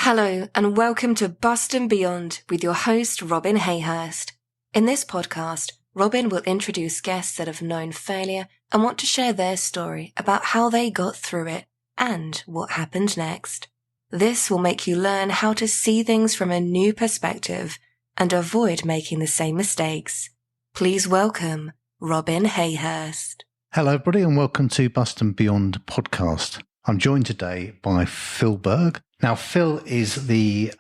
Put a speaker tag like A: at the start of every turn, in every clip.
A: Hello and welcome to Bust and Beyond with your host Robin Hayhurst. In this podcast, Robin will introduce guests that have known failure and want to share their story about how they got through it and what happened next. This will make you learn how to see things from a new perspective and avoid making the same mistakes. Please welcome Robin Hayhurst.
B: Hello everybody and welcome to Bust and Beyond podcast. I'm joined today by Phil Berg. Now, Phil he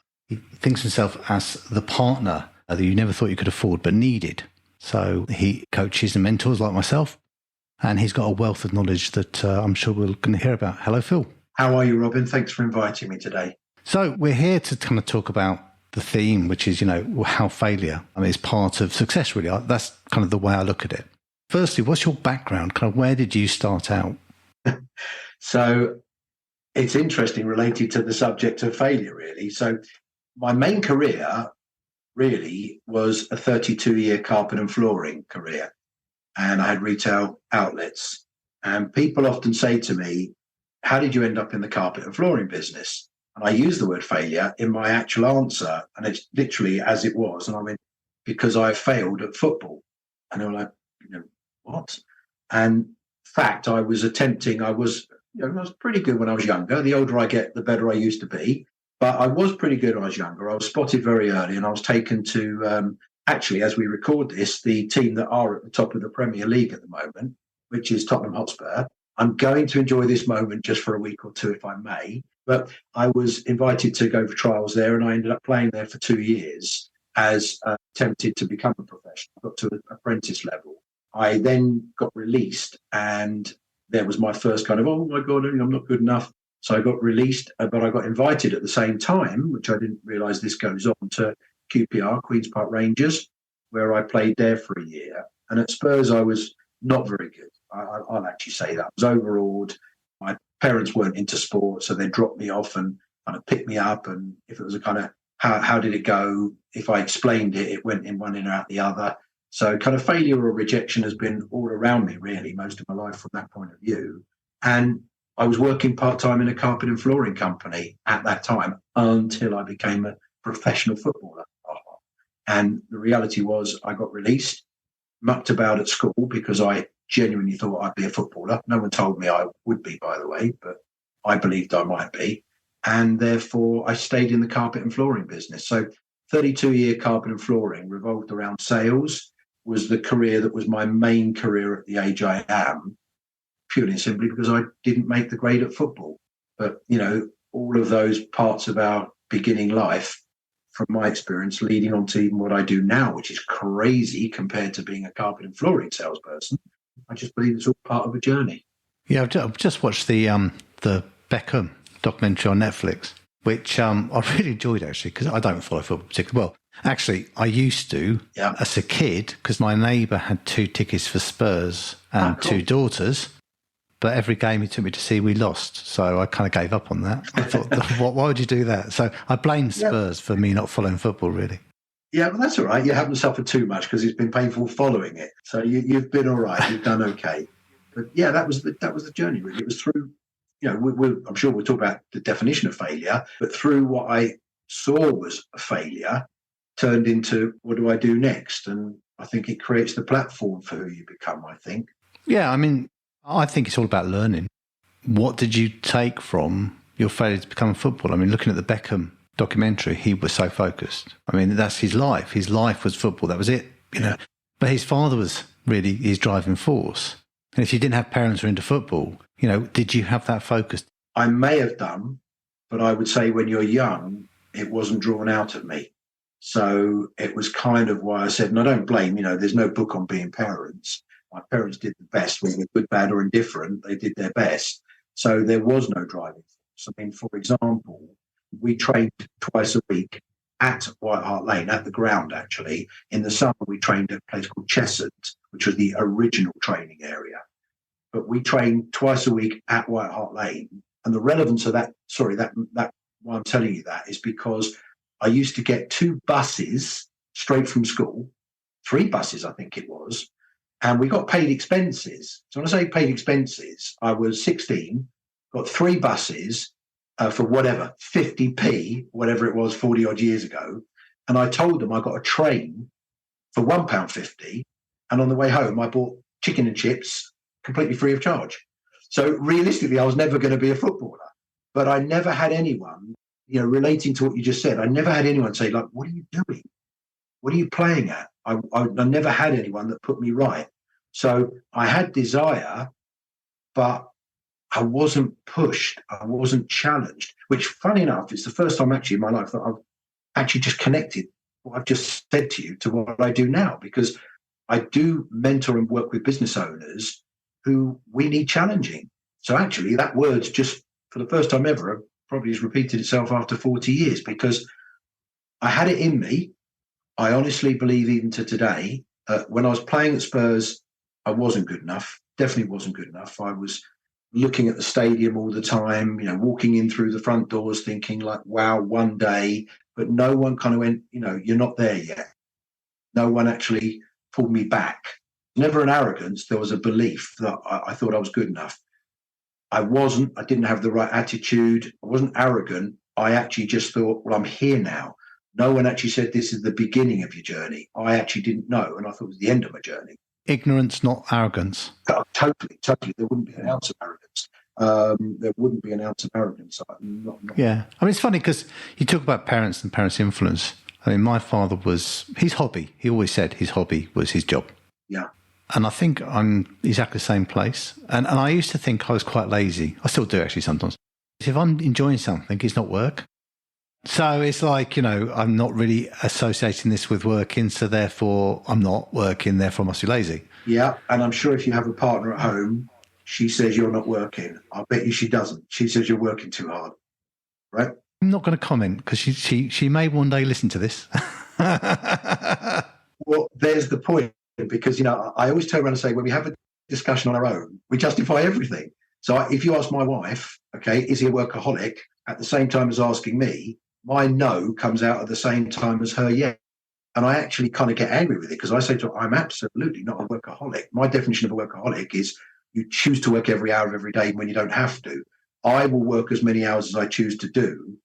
B: thinks himself as the partner that you never thought you could afford but needed. So he coaches and mentors like myself, and he's got a wealth of knowledge that I'm sure we're going to hear about. Hello, Phil.
C: How are you, Robin? Thanks for inviting me today.
B: So we're here to kind of talk about the theme, which is, how failure is part of success, really. That's kind of the way I look at it. Firstly, what's your background? Kind of where did you start out?
C: So it's interesting related to the subject of failure, really. So my main career really was a 32-year carpet and flooring career. And I had retail outlets. And people often say to me, how did you end up in the carpet and flooring business? And I use the word failure in my actual answer. And it's literally as it was. And I went, because I failed at football. And they were like, what? And in fact, I was pretty good when I was younger. The older I get, the better I used to be. But I was pretty good when I was younger. I was spotted very early and I was taken to, actually, as we record this, the team that are at the top of the Premier League at the moment, which is Tottenham Hotspur. I'm going to enjoy this moment just for a week or two, if I may. But I was invited to go for trials there and I ended up playing there for 2 years as attempted to become a professional. I got to an apprentice level. I then got released and there was my first kind of, oh my God, I'm not good enough. So I got released, but I got invited at the same time, which I didn't realise this goes on, to QPR, Queen's Park Rangers, where I played there for a year. And at Spurs, I was not very good. I'll actually say that. I was overawed. My parents weren't into sport, so they dropped me off and kind of picked me up. And if it was a kind of, how did it go? If I explained it, it went in one ear out the other. So kind of failure or rejection has been all around me, really, most of my life from that point of view. And I was working part-time in a carpet and flooring company at that time until I became a professional footballer. And the reality was I got released, mucked about at school because I genuinely thought I'd be a footballer. No one told me I would be, by the way, but I believed I might be. And therefore, I stayed in the carpet and flooring business. So 32-year carpet and flooring revolved around sales, was the career that was my main career at the age I am, purely and simply because I didn't make the grade at football. But, all of those parts of our beginning life, from my experience, leading on to even what I do now, which is crazy compared to being a carpet and flooring salesperson, I just believe it's all part of a journey.
B: Yeah, I've just watched the Beckham documentary on Netflix, which I really enjoyed, actually, because I don't follow football particularly well. Actually, I used to, as a kid, because my neighbour had 2 tickets for Spurs and 2 daughters, but every game he took me to see, we lost. So I kind of gave up on that. I thought, why would you do that? So I blame Spurs for me not following football, really.
C: Yeah, well, that's all right. You haven't suffered too much because it's been painful following it. So you've been all right. You've done okay. But yeah, that was the journey, really. It was through, I'm sure we'll talk about the definition of failure, but through what I saw was a failure, turned into what do I do next? And I think it creates the platform for who you become, I think.
B: Yeah, I think it's all about learning. What did you take from your failure to become a footballer? Looking at the Beckham documentary, he was so focused. That's his life. His life was football. That was it, know. But his father was really his driving force. And if you didn't have parents who were into football, did you have that focus?
C: I may have done, but I would say when you're young, it wasn't drawn out of me. So it was kind of why I said, and I don't blame, there's no book on being parents. My parents did the best, whether good, bad or indifferent, they did their best. So there was no driving force. For example, we trained twice a week at White Hart Lane, at the ground actually. In the summer, we trained at a place called Cheshunt, which was the original training area. But we trained twice a week at White Hart Lane. And the relevance of that why I'm telling you that is because I used to get 2 buses straight from school, 3 buses, I think it was, and we got paid expenses. So when I say paid expenses, I was 16, got 3 buses, for whatever, 50p, whatever it was 40 odd years ago. And I told them I got a train for £1.50. And on the way home, I bought chicken and chips completely free of charge. So realistically, I was never going to be a footballer. But I never had anyone, relating to what you just said, I never had anyone say, like, what are you doing? What are you playing at? I never had anyone that put me right. So I had desire, but I wasn't pushed. I wasn't challenged, which, funny enough, it's the first time actually in my life that I've actually just connected what I've just said to you to what I do now, because I do mentor and work with business owners who we need challenging. So actually that word's just, for the first time ever, probably has repeated itself after 40 years, because I had it in me. I honestly believe even to today, when I was playing at Spurs, I wasn't good enough, definitely wasn't good enough. I was looking at the stadium all the time, walking in through the front doors thinking like, wow, one day, but no one kind of went, you're not there yet. No one actually pulled me back. Never an arrogance. There was a belief that I thought I was good enough. I wasn't. I didn't have the right attitude. I wasn't arrogant. I actually just thought, well, I'm here now. No one actually said this is the beginning of your journey. I actually didn't know, and I thought it was the end of my journey.
B: Ignorance, not arrogance.
C: Totally. There wouldn't be an ounce of arrogance. There wouldn't be an ounce of arrogance.
B: Yeah. I mean, it's funny because you talk about parents and parents' influence. I mean, my father was, his hobby, he always said his hobby was his job.
C: Yeah.
B: And I think I'm exactly the same place. And I used to think I was quite lazy. I still do actually sometimes. If I'm enjoying something, it's not work. So it's like, I'm not really associating this with working, so therefore I'm not working, therefore I must be lazy.
C: Yeah, and I'm sure if you have a partner at home, she says you're not working. I bet you she doesn't. She says you're working too hard, right?
B: I'm not going to comment because she may one day listen to this.
C: Well, there's the point, because, I always turn around and say, when we have a discussion on our own, we justify everything. So if you ask my wife, okay, is he a workaholic, at the same time as asking me, my no comes out at the same time as her yeah. And I actually kind of get angry with it, because I say to her, I'm absolutely not a workaholic. My definition of a workaholic is you choose to work every hour of every day when you don't have to. I will work as many hours as I choose to do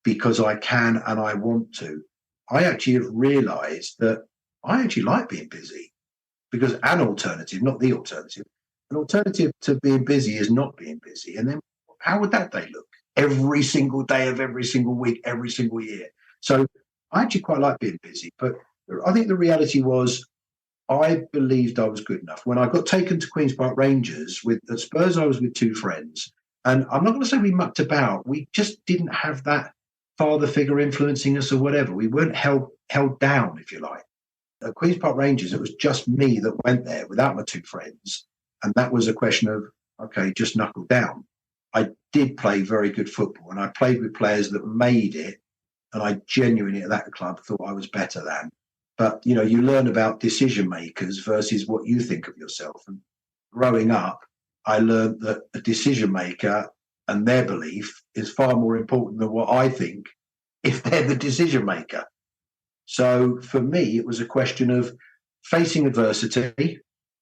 C: because I can and I want to. I actually have realized that I actually like being busy, because an alternative, not the alternative, an alternative to being busy is not being busy. And then how would that day look? Every single day of every single week, every single year. So I actually quite like being busy. But I think the reality was I believed I was good enough. When I got taken to Queen's Park Rangers at Spurs, I was with two friends. And I'm not going to say we mucked about. We just didn't have that father figure influencing us or whatever. We weren't held down, if you like. At Queen's Park Rangers, it was just me that went there without my two friends. And that was a question of, okay, just knuckle down. I did play very good football, and I played with players that made it, and I genuinely at that club thought I was better than. But, you learn about decision makers versus what you think of yourself. And growing up, I learned that a decision maker and their belief is far more important than what I think if they're the decision maker. So for me, it was a question of facing adversity.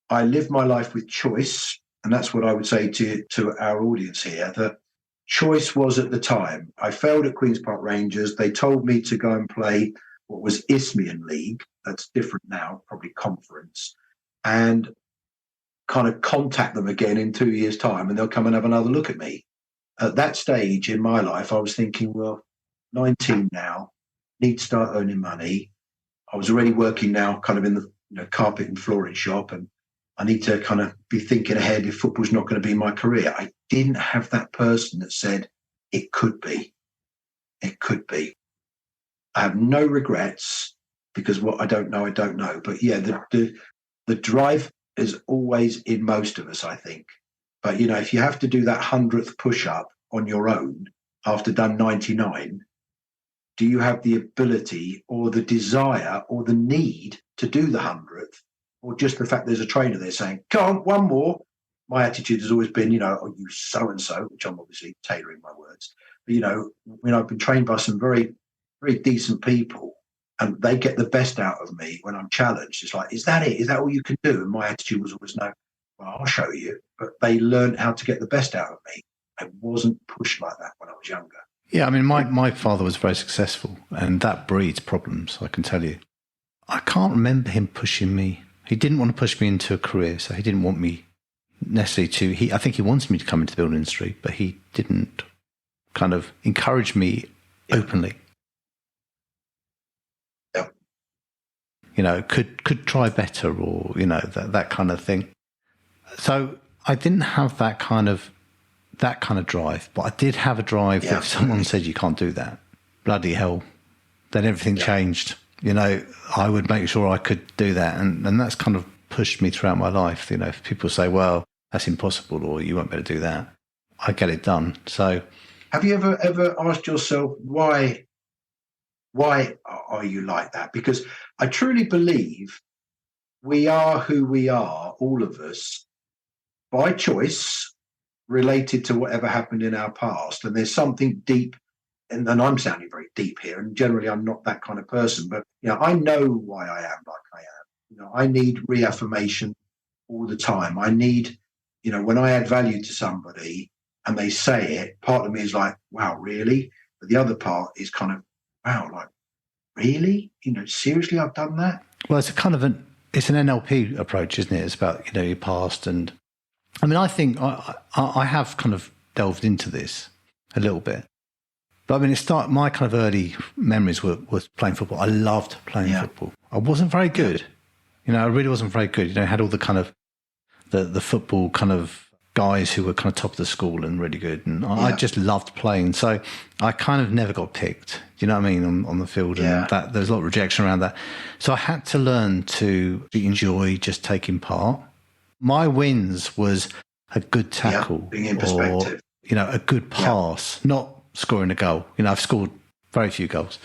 C: I lived my life with choice. And that's what I would say to our audience here, that choice was at the time. I failed at Queen's Park Rangers. They told me to go and play what was Isthmian League. That's different now, probably conference. And kind of contact them again in 2 years' time, and they'll come and have another look at me. At that stage in my life, I was thinking, well, 19 now, need to start earning money. I was already working now kind of in the carpet and flooring shop, and I need to kind of be thinking ahead if football's not going to be my career. I didn't have that person that said, it could be. It could be. I have no regrets, because what I don't know, I don't know. But yeah, the drive is always in most of us, I think. But, if you have to do that 100th push-up on your own after done 99, do you have the ability or the desire or the need to do the 100th? Or just the fact there's a trainer there saying, come on, one more. My attitude has always been, oh, you so-and-so, which I'm obviously tailoring my words. But, I've been trained by some very, very decent people, and they get the best out of me when I'm challenged. It's like, is that it? Is that all you can do? And my attitude was always, no, well, I'll show you. But they learned how to get the best out of me. I wasn't pushed like that when I was younger.
B: Yeah, I mean, my father was very successful, and that breeds problems, I can tell you. I can't remember him pushing me. He didn't want to push me into a career, so he didn't want me necessarily to. I think he wanted me to come into the building industry, but he didn't kind of encourage me openly.
C: Yeah.
B: You know, could try better, or that kind of thing. So I didn't have that kind of drive, but I did have a drive that if someone said you can't do that, bloody hell, then everything changed. You know, I would make sure I could do that. And that's kind of pushed me throughout my life. You know, if people say, well, that's impossible, or you won't be able to do that, I get it done. So
C: have you ever asked yourself why are you like that? Because I truly believe we are who we are, all of us, by choice, related to whatever happened in our past. And there's something deep, and I'm sounding very deep here, and generally I'm not that kind of person, but I know why I am like I am. I need reaffirmation all the time. I need, when I add value to somebody and they say it, part of me is like, wow, really? But the other part is kind of, wow, like, really? Seriously, I've done that?
B: Well, it's it's an NLP approach, isn't it? It's about, your past. And I mean, I think I have kind of delved into this a little bit. But I mean, my kind of early memories was playing football. I loved playing football. I wasn't very good. I really wasn't very good. I had all the kind of the football kind of guys who were kind of top of the school and really good. And I just loved playing. So I kind of never got picked, you know what I mean, on the field. And there's a lot of rejection around that. So I had to learn to enjoy just taking part. My wins was a good tackle,
C: being in perspective,
B: or, a good pass, not scoring a goal. I've scored very few goals.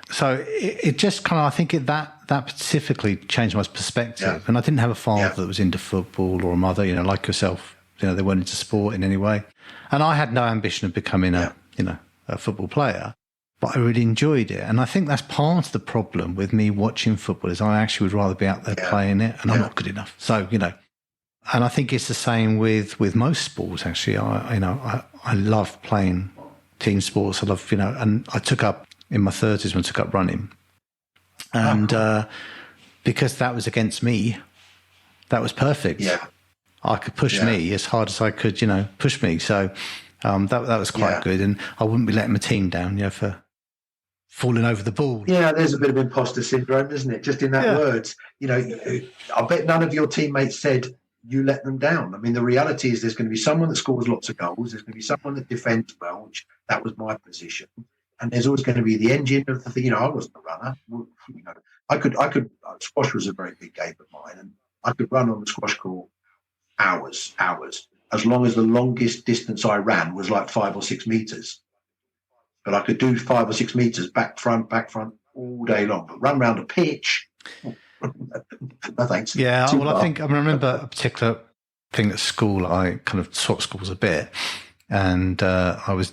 B: So it just kind of, I think that specifically changed my perspective. Yeah. And I didn't have a father that was into football, or a mother, like yourself, they weren't into sport in any way. And I had no ambition of becoming a football player, but I really enjoyed it. And I think that's part of the problem with me watching football, is I actually would rather be out there playing it, and I'm not good enough. So, and I think it's the same with most sports, actually. I love playing team sports. I love, and I took up in my 30s when I took up running. And because that was against me, that was perfect. Yeah. I could push me as hard as I could, push me. So that was quite good. And I wouldn't be letting my team down, for falling over the ball.
C: Yeah, there's a bit of imposter syndrome, isn't it? Just in that words. I bet none of your teammates said you let them down. I mean, the reality is there's going to be someone that scores lots of goals. There's going to be someone that defends well, which that was my position. And there's always going to be the engine of the thing. I wasn't a runner. I could. Squash was a very big game of mine, and I could run on the squash court hours, as long as the longest distance I ran was like 5 or 6 meters. But I could do 5 or 6 meters back front all day long. But run around a pitch. No thanks.
B: Yeah, I remember a particular thing at school. I kind of swapped schools a bit, and I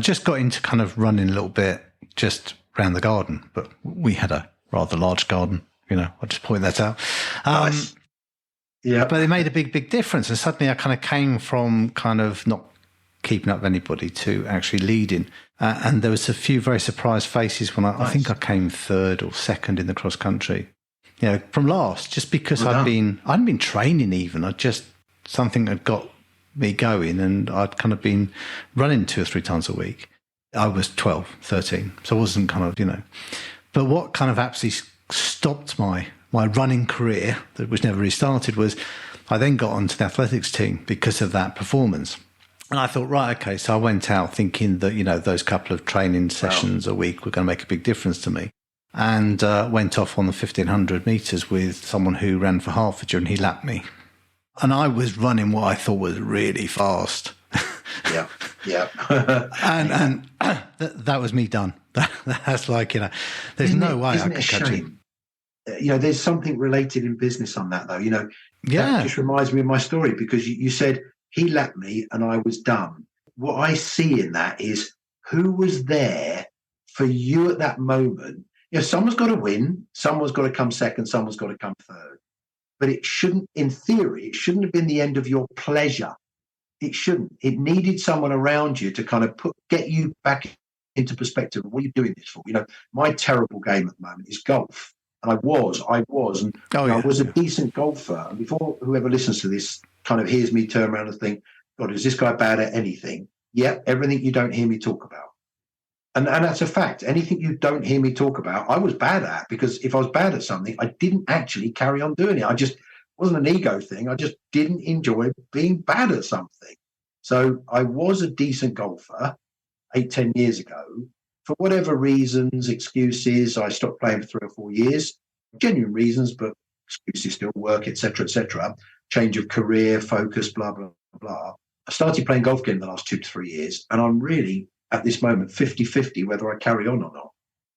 B: just got into kind of running a little bit just around the garden, but we had a rather large garden, I'll just point that out.
C: Nice.
B: But it made a big difference, and suddenly I kind of came from kind of not keeping up with anybody to actually leading. And there was a few very surprised faces when I think I came third or second in the cross country. From last, just because I hadn't been training even. Something had got me going, and I'd kind of been running 2 or 3 times a week. I was 12, 13, so I wasn't kind of, But what kind of absolutely stopped my running career, which never really started, was I then got onto the athletics team because of that performance. And I thought, right, okay, so I went out thinking that, those couple of training sessions a week were going to make a big difference to me. And went off on the 1,500 metres with someone who ran for Hertfordshire, and he lapped me. And I was running what I thought was really fast.
C: Yeah.
B: and that was me done. That's like, there's no way I could catch him.
C: There's something related in business on that, though.
B: That
C: just reminds me of my story, because you said he lapped me and I was done. What I see in that is who was there for you at that moment. Someone's got to win, someone's got to come second, someone's got to come third. But in theory, it shouldn't have been the end of your pleasure it shouldn't. It needed someone around you to kind of get you back into perspective. What are you doing this for? My terrible game at the moment is golf. And I was, and I was a decent golfer. And before whoever listens to this kind of hears me turn around and think, God, is this guy bad at anything? Yeah, everything you don't hear me talk about. And that's a fact. Anything you don't hear me talk about, I was bad at, because if I was bad at something, I didn't actually carry on doing it. I just wasn't an ego thing. I just didn't enjoy being bad at something. So I was a decent golfer 8-10 years ago. For whatever reasons, excuses, I stopped playing for 3 or 4 years. Genuine reasons, but excuses still work, etc., etc. Change of career, focus, blah, blah, blah. I started playing golf again in the last 2 to 3 years, and I'm really, at this moment, 50-50 whether I carry on or not.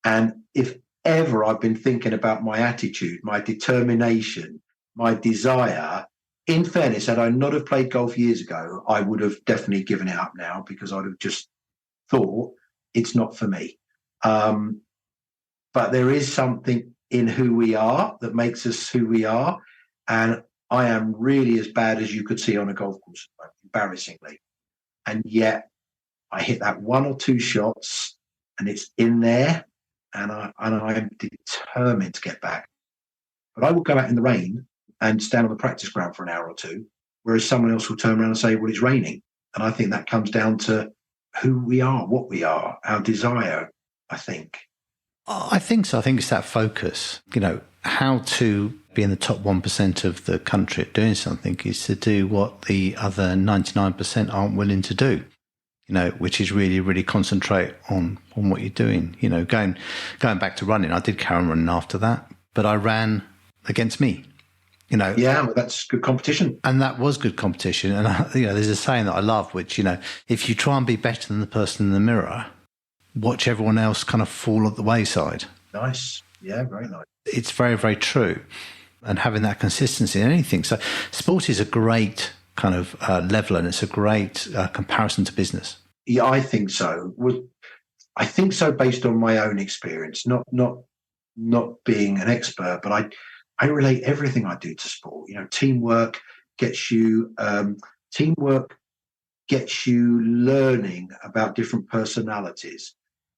C: And if ever I've been thinking about my attitude, my determination, my desire, in fairness, had I not have played golf years ago, I would have definitely given it up now, because I'd have just thought, it's not for me. But there is something in who we are that makes us who we are. And I am really as bad as you could see on a golf course, embarrassingly. And yet I hit that 1 or 2 shots and it's in there, and I am determined to get back. But I will go out in the rain and stand on the practice ground for an hour or two, whereas someone else will turn around and say, well, it's raining. And I think that comes down to who we are, what we are, our desire, I think.
B: I think so. I think it's that focus. How to be in the top 1% of the country at doing something is to do what the other 99% aren't willing to do, which is really, really concentrate on what you're doing. Going back to running, I did carry on running after that, but I ran against me.
C: Yeah, well, that's good competition.
B: And that was good competition. And, there's a saying that I love, which, if you try and be better than the person in the mirror, watch everyone else kind of fall at the wayside.
C: Nice. Yeah, very nice.
B: It's very, very true. And having that consistency in anything. So sport is a great kind of leveler, and it's a great comparison to business.
C: Yeah, I think so. I think so based on my own experience, not being an expert, but I relate everything I do to sport. Teamwork gets you learning about different personalities.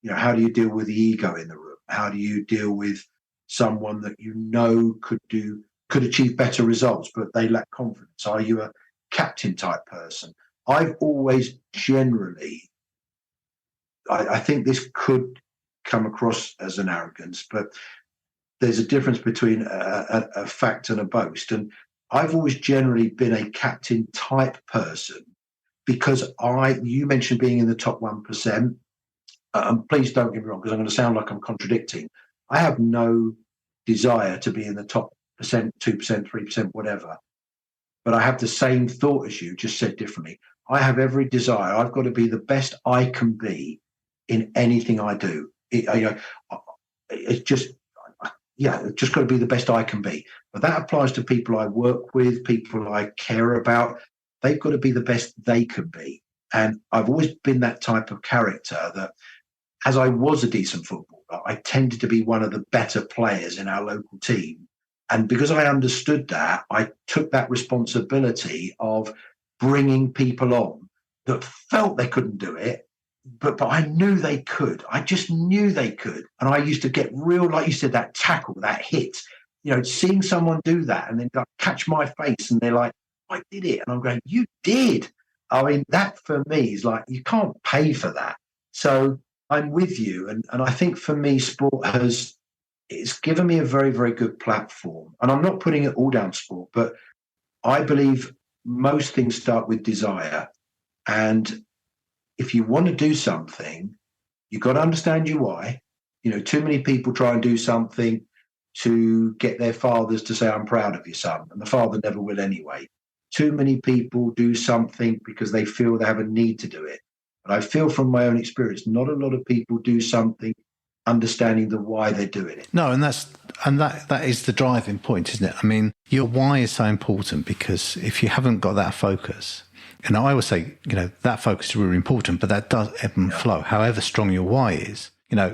C: How do you deal with the ego in the room? How do you deal with someone that could achieve better results, but they lack confidence? Are you a captain type person? I've always generally, I think this could come across as an arrogance, but there's a difference between a fact and a boast. And I've always generally been a captain type person, because you mentioned being in the top 1%. Please don't get me wrong, because I'm going to sound like I'm contradicting. I have no desire to be in the top 2%, 3%, whatever. But I have the same thought as you, just said differently. I have every desire. I've got to be the best I can be in anything I do. It's just got to be the best I can be. But that applies to people I work with, people I care about. They've got to be the best they can be. And I've always been that type of character that, as I was a decent footballer, I tended to be one of the better players in our local team. And because I understood that, I took that responsibility of bringing people on that felt they couldn't do it, but I knew they could. I just knew they could. And I used to get real, like you said, that tackle, that hit, seeing someone do that and then catch my face and they're like, I did it. And I'm going, you did. I mean, that for me is like, you can't pay for that. So I'm with you. And I think for me, sport it's given me a very, very good platform. And I'm not putting it all down sport, but I believe most things start with desire. And if you want to do something, you've got to understand your why. Too many people try and do something to get their fathers to say, I'm proud of you, son. And the father never will anyway. Too many people do something because they feel they have a need to do it. But I feel from my own experience, not a lot of people do something understanding the why they're doing it.
B: No, and that is the driving point, isn't it? I mean, your why is so important, because if you haven't got that focus, and I always say, that focus is really important, but that does ebb and flow. However strong your why is,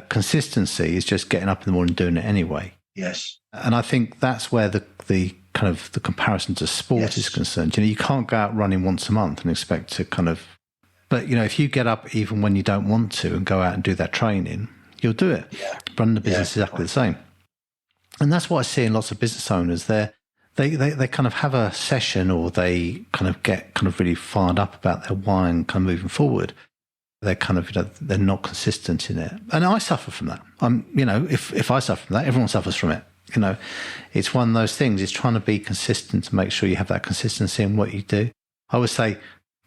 B: consistency is just getting up in the morning and doing it anyway.
C: Yes.
B: And I think that's where the kind of the comparison to sport is concerned, you can't go out running once a month and expect to but if you get up even when you don't want to and go out and do that training, you'll do it.
C: Yeah.
B: Running the business is exactly the same. And that's what I see in lots of business owners. They kind of have a session, or they kind of get kind of really fired up about their why and kind of moving forward. They're kind of, they're not consistent in it. And I suffer from that. If I suffer from that, everyone suffers from it. It's one of those things. It's trying to be consistent to make sure you have that consistency in what you do. I would say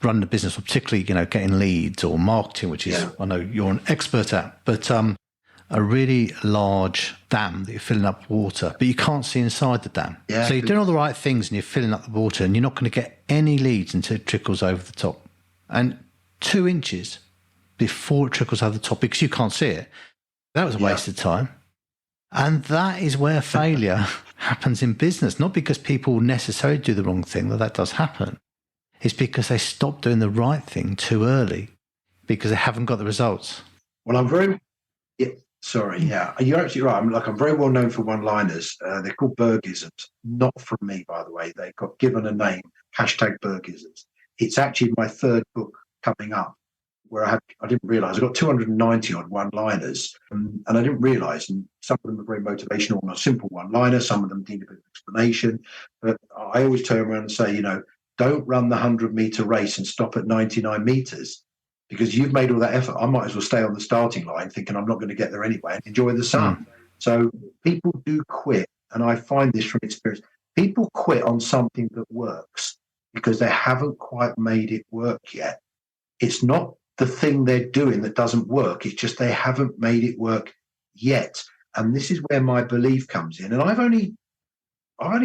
B: running a business, or particularly, getting leads or marketing, which is, I know you're an expert at, but a really large dam that you're filling up with water, but you can't see inside the dam. Yeah, so you're doing all the right things and you're filling up the water, and you're not going to get any leads until it trickles over the top. And 2 inches before it trickles over the top, because you can't see it, that was a waste of time. And that is where failure happens in business, not because people necessarily do the wrong thing, though that does happen. It's because they stop doing the right thing too early because they haven't got the results.
C: Well, you're absolutely right. I'm very well known for one-liners. They're called Bergisms, not from me, by the way. They got given a name, #Bergisms. It's actually my 3rd book coming up, where I didn't realise I got 290 odd one-liners, and I didn't realise, and some of them are very motivational and a simple one-liner, some of them need a bit of explanation, but I always turn around and say, don't run the 100-metre race and stop at 99 metres, because you've made all that effort. I might as well stay on the starting line thinking I'm not going to get there anyway and enjoy the sun. So people do quit, and I find this from experience. People quit on something that works because they haven't quite made it work yet. It's not the thing they're doing that doesn't work. It's just they haven't made it work yet. And this is where my belief comes in. And I've only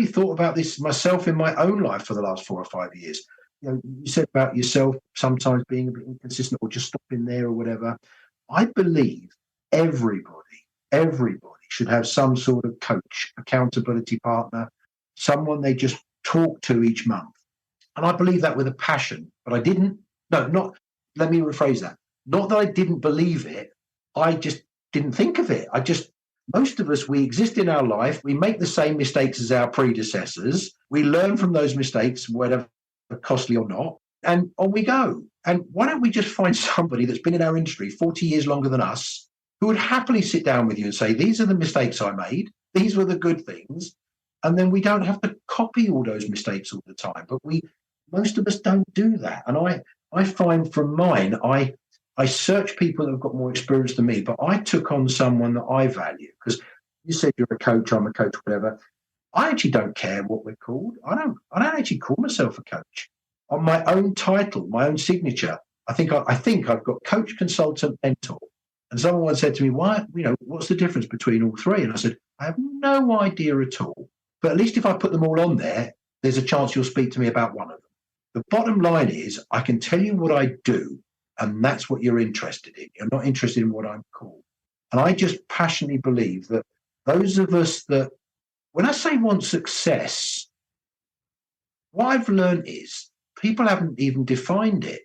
C: thought about this myself in my own life for the last 4 or 5 years. You said about yourself sometimes being a bit inconsistent or just stopping there or whatever. I believe everybody should have some sort of coach, accountability partner, someone they just talk to each month. And I believe that with a passion, but let me rephrase that. Not that I didn't believe it, I just didn't think of it. Most of us, we exist in our life, we make the same mistakes as our predecessors, we learn from those mistakes, whether costly or not, and on we go. And why don't we just find somebody that's been in our industry 40 years longer than us, who would happily sit down with you and say, these are the mistakes I made, these were the good things, and then we don't have to copy all those mistakes all the time. But most of us don't do that. And I find from mine, I search people that have got more experience than me, but I took on someone that I value, because you said you're a coach, I'm a coach, whatever. I actually don't care what we're called. I don't actually call myself a coach. On my own title, my own signature, I think I've got coach, consultant, mentor. And someone once said to me, what's the difference between all three? And I said, I have no idea at all. But at least if I put them all on there, there's a chance you'll speak to me about one of them. The bottom line is I can tell you what I do, and that's what you're interested in. You're not interested in what I'm called. And I just passionately believe that those of us that, when I say want success, what I've learned is people haven't even defined it.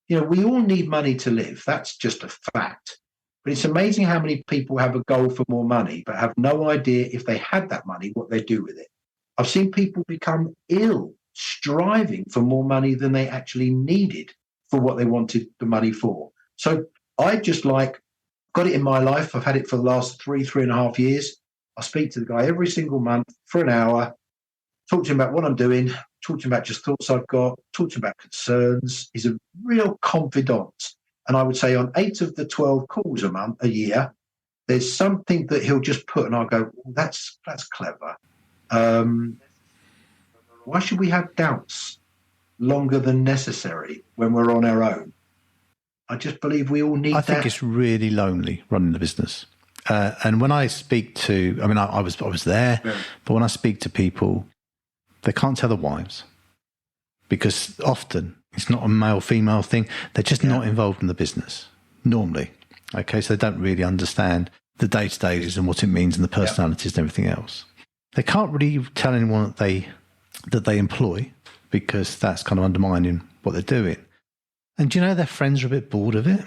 C: We all need money to live. That's just a fact. But it's amazing how many people have a goal for more money, but have no idea if they had that money, what they do with it. I've seen people become ill striving for more money than they actually needed for what they wanted the money for. So I just got it in my life. I've had it for the last 3.5 years. I speak to the guy every single month for an hour, talk to him about what I'm doing, talk to him about just thoughts I've got, talk to him about concerns. He's a real confidant. And I would say on 8 of the 12 calls a year, there's something that he'll just put and I'll go, that's clever. Why should we have doubts longer than necessary when we're on our own? I just believe we all need that.
B: I think it's really lonely running a business. And when I speak to, I was there, but when I speak to people, they can't tell their wives because often it's not a male-female thing. They're just not involved in the business normally. Okay, so they don't really understand the day-to-days and what it means and the personalities and everything else. They can't really tell anyone that they employ because that's kind of undermining what they're doing. And their friends are a bit bored of it.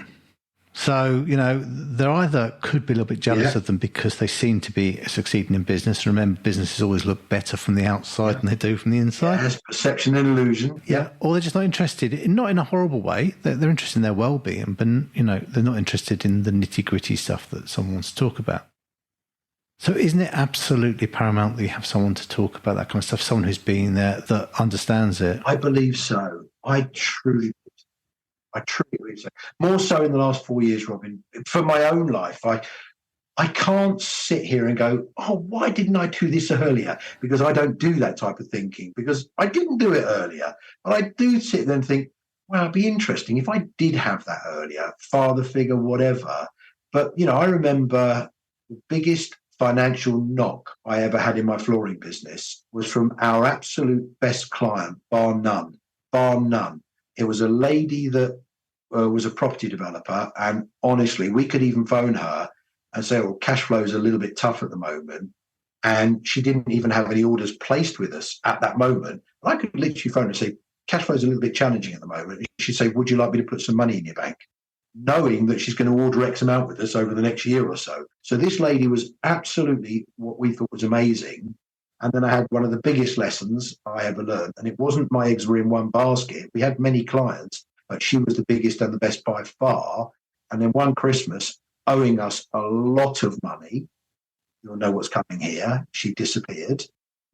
B: So, they either could be a little bit jealous of them because they seem to be succeeding in business. Remember, businesses always look better from the outside than they do from the inside.
C: Yes, perception and illusion. Yeah.
B: Or they're just not interested, not in a horrible way. They're interested in their well-being, but, they're not interested in the nitty-gritty stuff that someone wants to talk about. So isn't it absolutely paramount that you have someone to talk about that kind of stuff, someone who's been there, that understands it?
C: I believe so. I truly believe so. More so in the last 4 years, Robin. For my own life, I can't sit here and go, oh, why didn't I do this earlier? Because I don't do that type of thinking, because I didn't do it earlier. But I do sit there and think, well, it'd be interesting if I did have that earlier, father figure, whatever. But, I remember the biggest financial knock I ever had in my flooring business was from our absolute best client, bar none. It was a lady that was a property developer, and honestly, we could even phone her and say, well, cash flow is a little bit tough at the moment, and she didn't even have any orders placed with us at that moment. I could literally phone her and say, cash flow is a little bit challenging at the moment. And she'd say, would you like me to put some money in your bank? Knowing that she's going to order X amount with us over the next year or so. So this lady was absolutely what we thought was amazing. And then I had one of the biggest lessons I ever learned. And it wasn't my eggs were in one basket. We had many clients, but she was the biggest and the best by far. And then one Christmas, owing us a lot of money, you'll know what's coming here, she disappeared,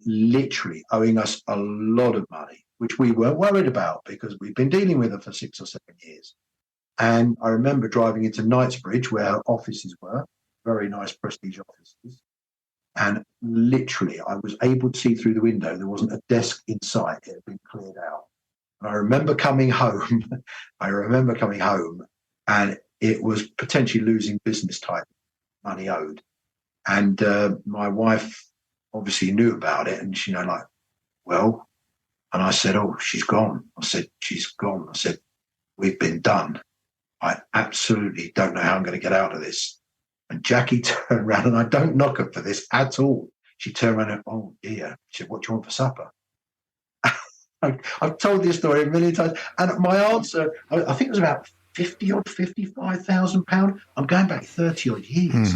C: literally owing us a lot of money, which we weren't worried about because we've been dealing with her for 6 or 7 years. And I remember driving into Knightsbridge, where her offices were, very nice prestige offices. And literally, I was able to see through the window. There wasn't a desk in sight. It had been cleared out. And I remember coming home. And it was potentially losing business type money owed. And my wife obviously knew about it. And she, well, and I said, oh, she's gone. I said, she's gone. I said, we've been done. I absolutely don't know how I'm going to get out of this. And Jackie turned around, and I don't knock her for this at all. She turned around and, oh dear. She said, what do you want for supper? I've told this story a million times. And my answer, I think it was about 50 odd, £55,000. I'm going back 30 odd years.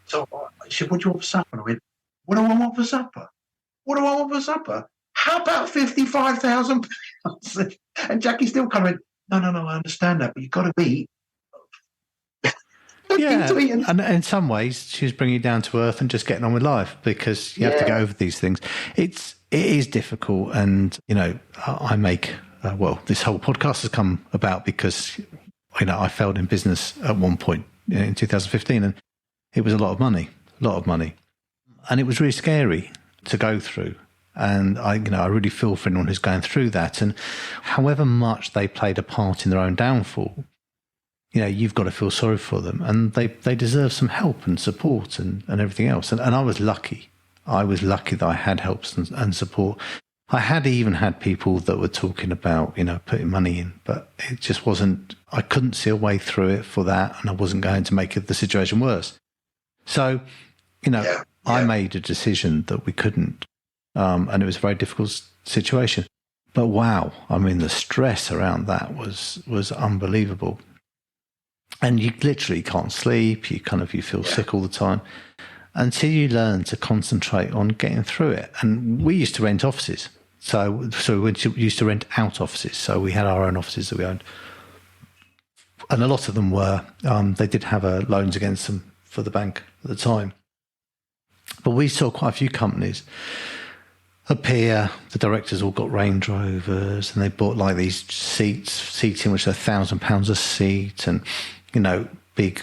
C: So she said, what do you want for supper? And I went, what do I want for supper? What do I want for supper? How about £55,000? And Jackie still kind of went, no, I understand that, but you've got to eat.
B: Yeah, and in some ways, she was bringing you down to earth and just getting on with life, because you have to get over these things. It is difficult, and I make this whole podcast has come about because I failed in business at one point in 2015, and it was a lot of money, and it was really scary to go through. And I really feel for anyone who's going through that. And however much they played a part in their own downfall, you've got to feel sorry for them. And they deserve some help and support and everything else. And I was lucky. That I had help and support. I had even had people that were talking about, putting money in, but it just wasn't, I couldn't see a way through it for that. And I wasn't going to make the situation worse. So, I made a decision that we couldn't. And it was a very difficult situation. But wow, the stress around that was unbelievable. And you literally can't sleep. You feel sick all the time until you learn to concentrate on getting through it. And we used to rent offices. So we used to rent out offices. So we had our own offices that we owned. And a lot of them were, they did have loans against them for the bank at the time. But we saw quite a few companies appear. The directors all got Range Rovers, and they bought like these seating which are £1,000 a seat, and big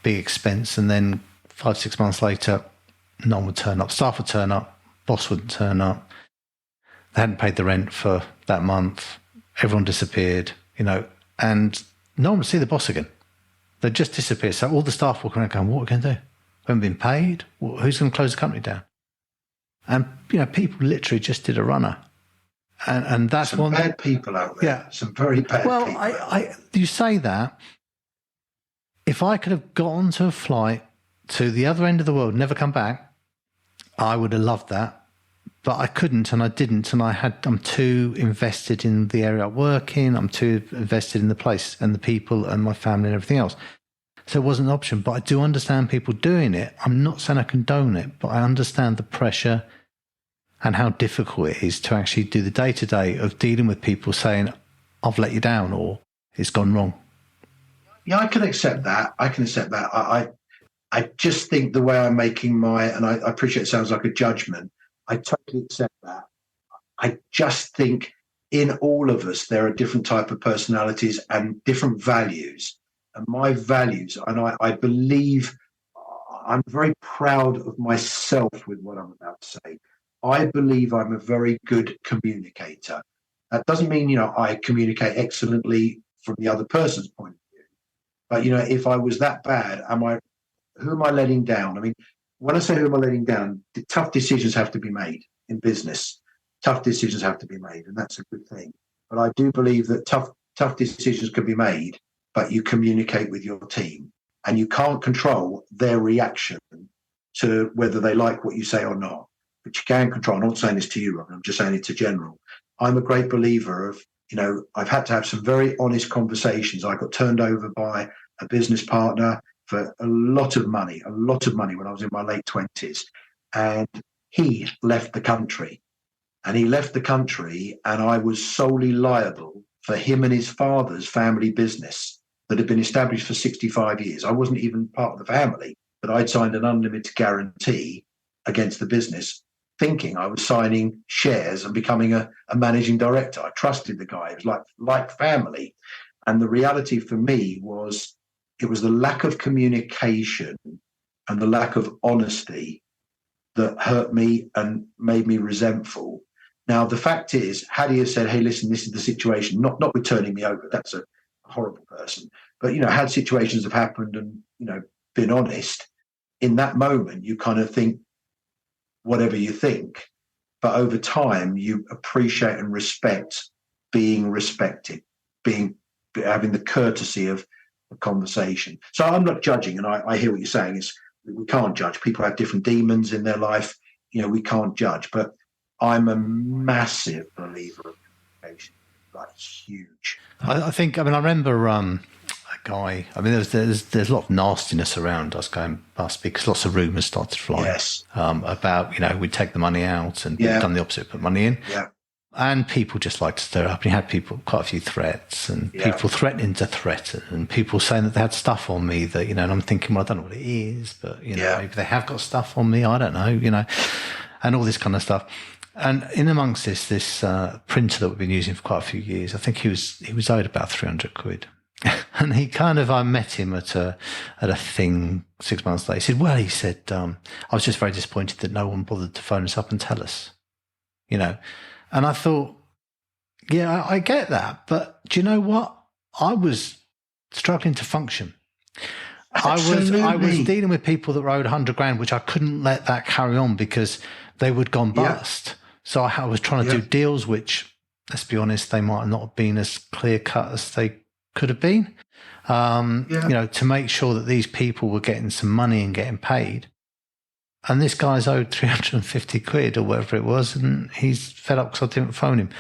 B: expense. And then 5-6 months later, no one would turn up. Staff would turn up, boss wouldn't turn up. They hadn't paid the rent for that month. Everyone disappeared, and no one would see the boss again. They'd just disappear. So all the staff walking around going, what are we going to do? We haven't been paid. Who's going to close the company down? And, people literally just did a runner. And that's
C: some bad people out there. Yeah. Some very bad people.
B: Well, you say that. If I could have got onto a flight to the other end of the world, never come back, I would have loved that. But I couldn't, and I didn't. And I'm too invested in the area I work in. I'm too invested in the place and the people and my family and everything else. So it wasn't an option, but I do understand people doing it. I'm not saying I condone it, but I understand the pressure and how difficult it is to actually do the day-to-day of dealing with people saying, I've let you down or it's gone wrong.
C: Yeah, I can accept that. I just think the way I'm making and I appreciate it sounds like a judgment. I totally accept that. I just think in all of us, there are different type of personalities and different values. And my values, and I believe I'm very proud of myself with what I'm about to say. I believe I'm a very good communicator. That doesn't mean, I communicate excellently from the other person's point of view. But, if I was that bad, who am I letting down? I mean, when I say who am I letting down, tough decisions have to be made in business. Tough decisions have to be made, and that's a good thing. But I do believe that tough decisions can be made, but you communicate with your team, and you can't control their reaction to whether they like what you say or not. But you can control. I'm not saying this to you, Robin. I'm just saying it to general. I'm a great believer of, I've had to have some very honest conversations. I got turned over by a business partner for a lot of money when I was in my late 20s. And he left the country. And I was solely liable for him and his father's family business that had been established for 65 years. I wasn't even part of the family, but I'd signed an unlimited guarantee against the business, thinking I was signing shares and becoming a managing director. I trusted the guy. It was like family. And the reality for me was it was the lack of communication and the lack of honesty that hurt me and made me resentful. Now, the fact is, had he have said, hey, listen, this is the situation, not with turning me over, that's a horrible person, but, had situations have happened and, been honest, in that moment, you kind of think whatever you think, but over time, you appreciate and respect being respected, having the courtesy of a conversation. So I'm not judging, and I hear what you're saying. We can't judge. People have different demons in their life. We can't judge, but I'm a massive believer of communication, like huge.
B: I remember a guy. I mean, there's a lot of nastiness around us going past because lots of rumours started flying.
C: Yes.
B: About we'd take the money out and we'd done the opposite, put money in.
C: Yeah.
B: And people just like to stir up. And you had quite a few threats, and people threatening to threaten, and people saying that they had stuff on me that and I'm thinking, well, I don't know what it is, but maybe they have got stuff on me. I don't know, and all this kind of stuff. And in amongst this printer that we've been using for quite a few years, I think he was owed about 300 quid. And I met him at a thing 6 months later. He said, I was just very disappointed that no one bothered to phone us up and tell us, And I thought, yeah, I get that. But do you know what? I was struggling to function.
C: Absolutely.
B: I was dealing with people that were owed 100 grand, which I couldn't let that carry on because they would gone bust. So I was trying to do deals, which, let's be honest, they might not have been as clear cut as they could have been. To make sure that these people were getting some money and getting paid. And this guy's owed 350 quid or whatever it was, and he's fed up because I didn't phone him.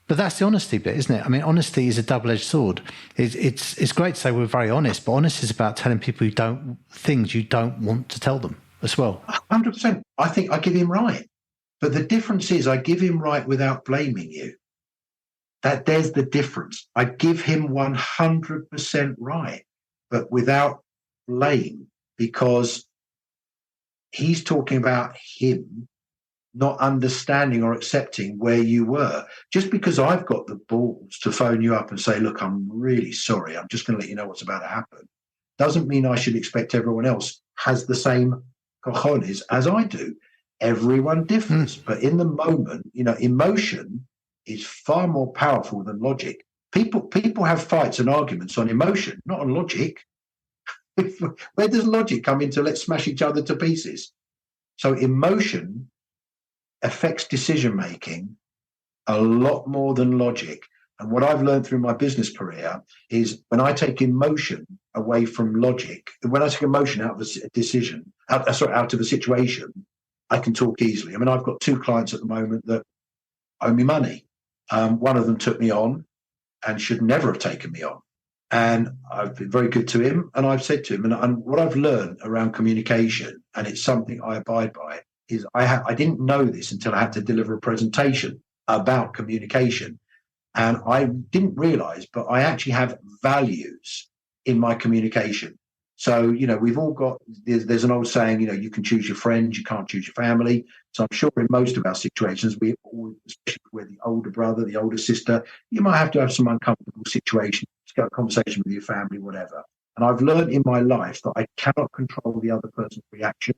B: But that's the honesty bit, isn't it? I mean, honesty is a double-edged sword. It's great to say we're very honest, but honesty is about telling people things you don't want to tell them as well.
C: 100%. I think I give him right. But the difference is I give him right without blaming you. There's the difference. I give him 100% right, but without blame, because he's talking about him not understanding or accepting where you were. Just because I've got the balls to phone you up and say, look, I'm really sorry, I'm just going to let you know what's about to happen, doesn't mean I should expect everyone else has the same cojones as I do. Everyone differs. But in the moment, emotion is far more powerful than logic. People have fights and arguments on emotion, not on logic. Where does logic come into let's smash each other to pieces? So emotion affects decision making a lot more than logic. And what I've learned through my business career is when I take emotion away from logic, when I take emotion out of a decision, out of a situation, I can talk easily. I mean, I've got 2 clients at the moment that owe me money. One of them took me on and should never have taken me on. And I've been very good to him. And I've said to him, and what I've learned around communication, and it's something I abide by, is I didn't know this until I had to deliver a presentation about communication. And I didn't realize, but I actually have values in my communication. So, we've all got, there's an old saying, you can choose your friends, you can't choose your family. So I'm sure in most of our situations, especially with the older brother, the older sister, you might have to have some uncomfortable situations, get a conversation with your family, whatever. And I've learned in my life that I cannot control the other person's reaction.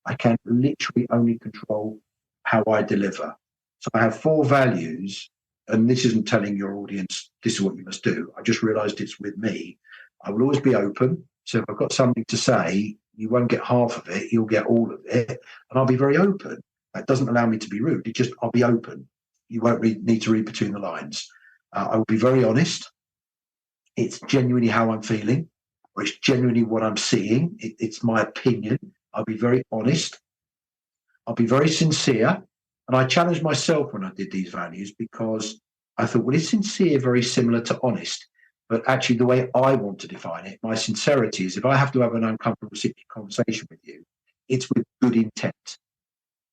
C: I can literally only control how I deliver. So I have 4 values, and this isn't telling your audience, this is what you must do. I just realized it's with me. I will always be open. So if I've got something to say, you won't get half of it, you'll get all of it. And I'll be very open. That doesn't allow me to be rude. I'll be open. You won't need to read between the lines. I will be very honest. It's genuinely how I'm feeling, or it's genuinely what I'm seeing. It's my opinion. I'll be very honest. I'll be very sincere. And I challenged myself when I did these values, because I thought, well, is sincere very similar to honest? But actually, the way I want to define it, my sincerity is, if I have to have an uncomfortable conversation with you, it's with good intent.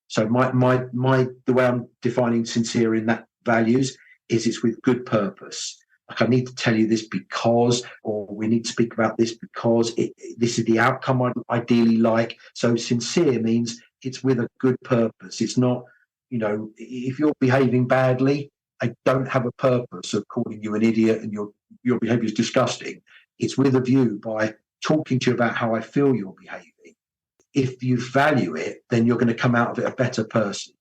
C: So the way I'm defining sincere in that values is it's with good purpose. Like, I need to tell you this because, or we need to speak about this because this is the outcome I'd ideally like. So sincere means it's with a good purpose. It's not, if you're behaving badly, I don't have a purpose of calling you an idiot and your behavior is disgusting. It's with a view, by talking to you about how I feel you're behaving. If you value it, then you're going to come out of it a better person.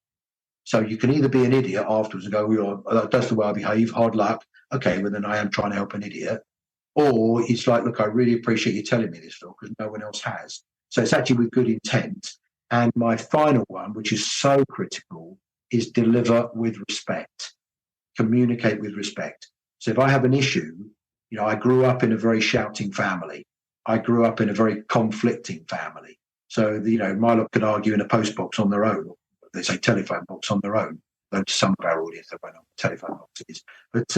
C: So you can either be an idiot afterwards and go, that's the way I behave, hard luck. Okay, well, then I am trying to help an idiot. Or it's like, look, I really appreciate you telling me this, Phil, because no one else has. So it's actually with good intent. And my final one, which is so critical, is deliver with respect. Communicate with respect. So if I have an issue, I grew up in a very shouting family. I grew up in a very conflicting family. So, my lot could argue in a post box on their own. They say telephone box on their own. Though to some of our audience, they won't know what a telephone box is. But,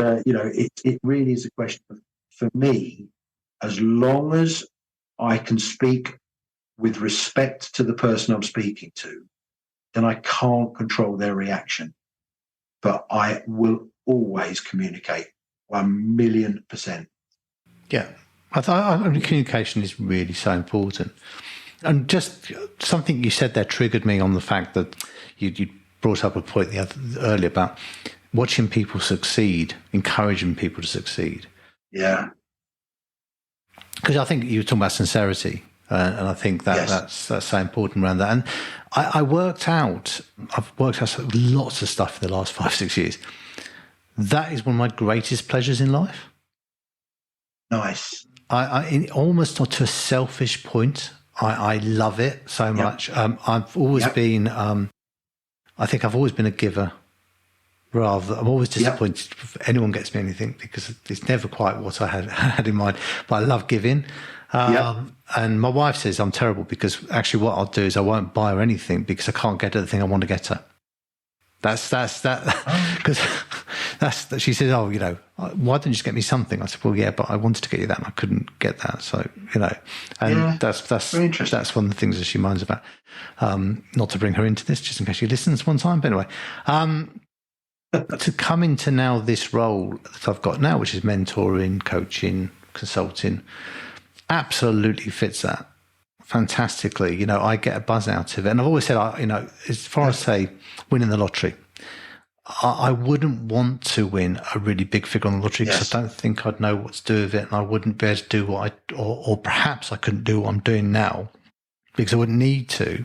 C: it really is a question of, for me, as long as I can speak with respect to the person I'm speaking to, then I can't control their reaction. But I will always communicate 1,000,000%.
B: Yeah. I mean, communication is really so important. And just something you said there triggered me on the fact that you brought up a point earlier about watching people succeed, encouraging people to succeed.
C: Yeah.
B: Because I think you were talking about sincerity, and I think that's so important around that. And I've worked out lots of stuff in the last 5-6 years. That is one of my greatest pleasures in life.
C: Nice.
B: I almost to a selfish point. I love it so much. I've always been, I think I've always been a giver. I'm always disappointed if anyone gets me anything, because it's never quite what I had in mind. But I love giving. And my wife says I'm terrible, because actually what I'll do is I won't buy her anything because I can't get her the thing I want to get her. That's that, because she says, why don't you just get me something? I said, well, yeah, but I wanted to get you that and I couldn't get that. So, and that's one of the things that she minds about. Not to bring her into this, just in case she listens one time. But anyway, to come into now this role that I've got now, which is mentoring, coaching, consulting, absolutely fits that fantastically. I get a buzz out of it. And I've always said, as far as, say, winning the lottery, I wouldn't want to win a really big figure on the lottery, because I don't think I'd know what to do with it, and I wouldn't be able to do or perhaps I couldn't do what I'm doing now because I wouldn't need to.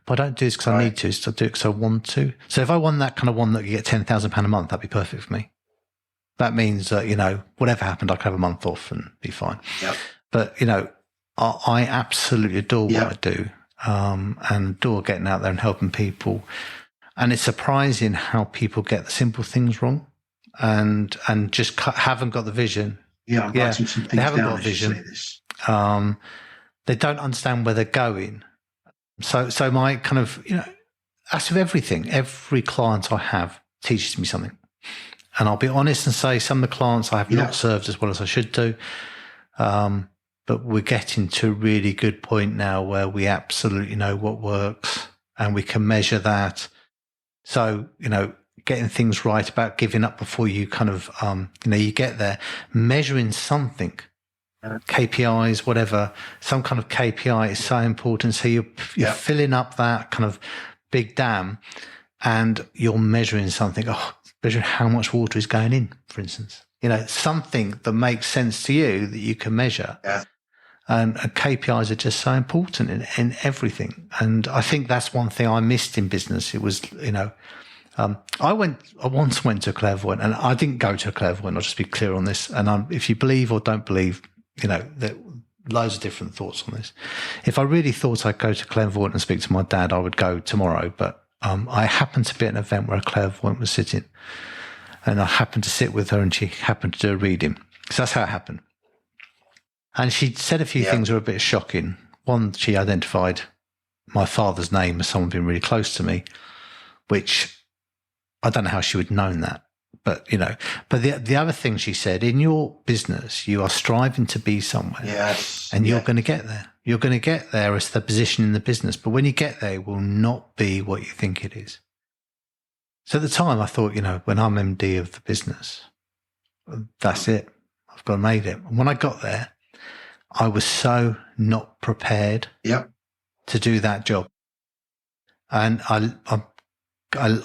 B: But I don't do this because I need to, so I do it because I want to. So if I won that kind of one that you get £10,000 a month, that'd be perfect for me. That means that, whatever happened, I could have a month off and be fine.
C: Yep.
B: But, I absolutely adore what I do, and adore getting out there and helping people. And it's surprising how people get the simple things wrong and just haven't got the vision.
C: Yeah, I'm writing some things
B: they haven't
C: down
B: got vision. They don't understand where they're going. So my kind of, that's with everything. Every client I have teaches me something. And I'll be honest and say some of the clients I have not served as well as I should do. But we're getting to a really good point now where we absolutely know what works and we can measure that. So, getting things right about giving up before you kind of, you get there, measuring something, KPIs, whatever, some kind of KPI is so important. So you're filling up that kind of big dam and you're measuring something. Measuring how much water is going in, for instance. Something that makes sense to you that you can measure.
C: Yeah.
B: And KPIs are just so important in everything. And I think that's one thing I missed in business. It was, I once went to a clairvoyant, and I didn't go to a clairvoyant. I'll just be clear on this. And if you believe or don't believe, there loads of different thoughts on this. If I really thought I'd go to a clairvoyant and speak to my dad, I would go tomorrow. But I happened to be at an event where a clairvoyant was sitting, and I happened to sit with her, and she happened to do a reading. So that's how it happened. And she said a few things that were a bit shocking. One, she identified my father's name as someone being really close to me, which I don't know how she would have known that. But, but the other thing she said, in your business, you are striving to be somewhere.
C: Yes.
B: And you're going to get there. You're going to get there as the position in the business. But when you get there, it will not be what you think it is. So at the time, I thought, when I'm MD of the business, that's it. I've got made it. And when I got there, I was so not prepared to do that job. And I kind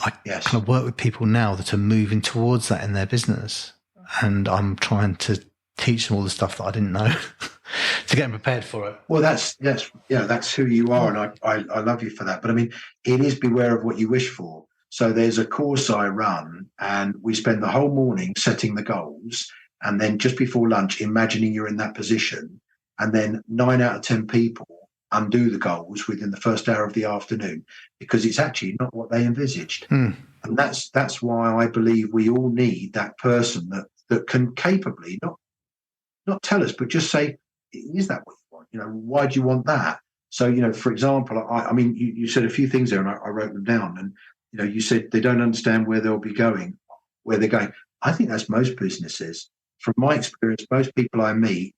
B: of work with people now that are moving towards that in their business. And I'm trying to teach them all the stuff that I didn't know to get them prepared for it.
C: Well, that's who you are. And I love you for that. But I mean, it is beware of what you wish for. So there's a course I run and we spend the whole morning setting the goals. And then just before lunch, imagining you're in that position. And then 9 out of 10 people undo the goals within the first hour of the afternoon because it's actually not what they envisaged. And that's why I believe we all need that person that can capably not tell us, but just say, is that what you want? Why do you want that? So, for example, I mean, you said a few things there and I wrote them down. And, you said they don't understand where they'll be going, where they're going. I think that's most businesses. From my experience, most people I meet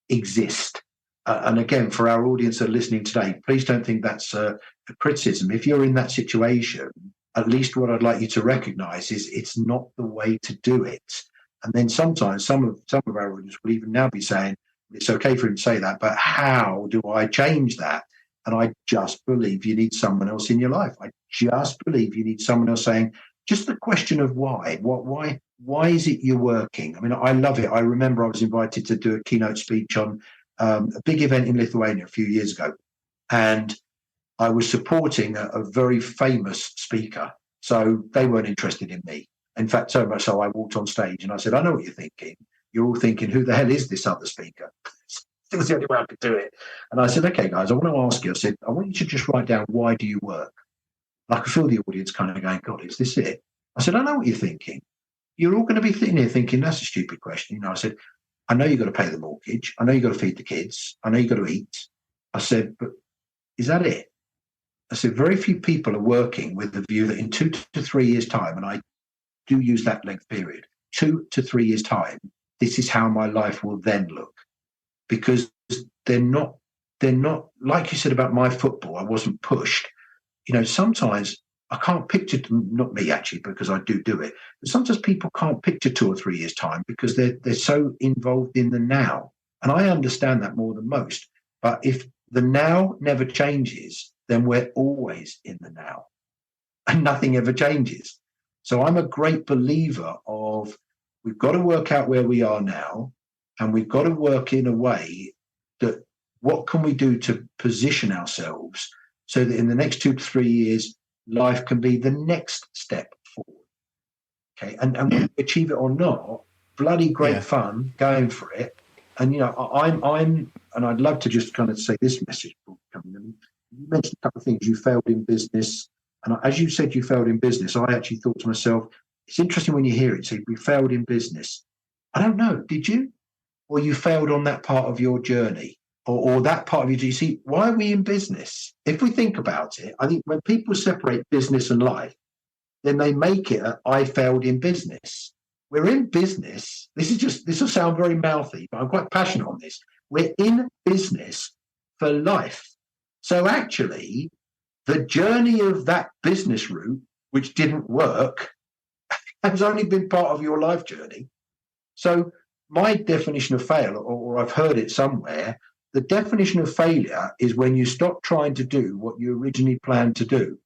C: exist. And again, for our audience that are listening today, please don't think that's a criticism. If you're in that situation, at least what I'd like you to recognize is it's not the way to do it. And then sometimes some of our audience will even now be saying, it's okay for him to say that, but how do I change that? And I just believe you need someone else in your life. I just believe you need someone else saying, just the question of why. Why is it you're working? I mean, I love it. I remember I was invited to do a keynote speech on a big event in Lithuania a few years ago. And I was supporting a very famous speaker. So they weren't interested in me. In fact, so much so I walked on stage and I said, I know what you're thinking. You're all thinking, who the hell is this other speaker? It was the only way I could do it. And I said, okay, guys, I want to ask you. I said, I want you to just write down, why do you work? And I could feel the audience kind of going, God, is this it? I said, I know what you're thinking. You're all going to be sitting here thinking, that's a stupid question. I said, I know you've got to pay the mortgage. I know you've got to feed the kids. I know you've got to eat. I said, but is that it? I said, very few people are working with the view that in 2 to 3 years' time, and I do use that length period, 2 to 3 years' time, this is how my life will then look. Because they're not, like you said about my football, I wasn't pushed. Sometimes I can't picture, not me actually, because I do it, but sometimes people can't picture 2 or 3 years' time because they're so involved in the now. And I understand that more than most. But if the now never changes, then we're always in the now and nothing ever changes. So I'm a great believer of we've got to work out where we are now, and we've got to work in a way that what can we do to position ourselves so that in the next 2 to 3 years, life can be the next step forward. Okay. And whether we achieve it or not, bloody great fun going for it. And, I'm, and I'd love to just kind of say this message. You mentioned a couple of things. You failed in business. And as you said, you failed in business. I actually thought to myself, it's interesting when you hear it. So we failed in business. I don't know. Did you? Or you failed on that part of your journey? Or that part of your, do you see, why are we in business? If we think about it, I think when people separate business and life, then they make it I failed in business. We're in business. This will sound very mouthy, but I'm quite passionate on this. We're in business for life. So actually, the journey of that business route, which didn't work, has only been part of your life journey. So my definition of fail, or I've heard it somewhere, the definition of failure is when you stop trying to do what you originally planned to do.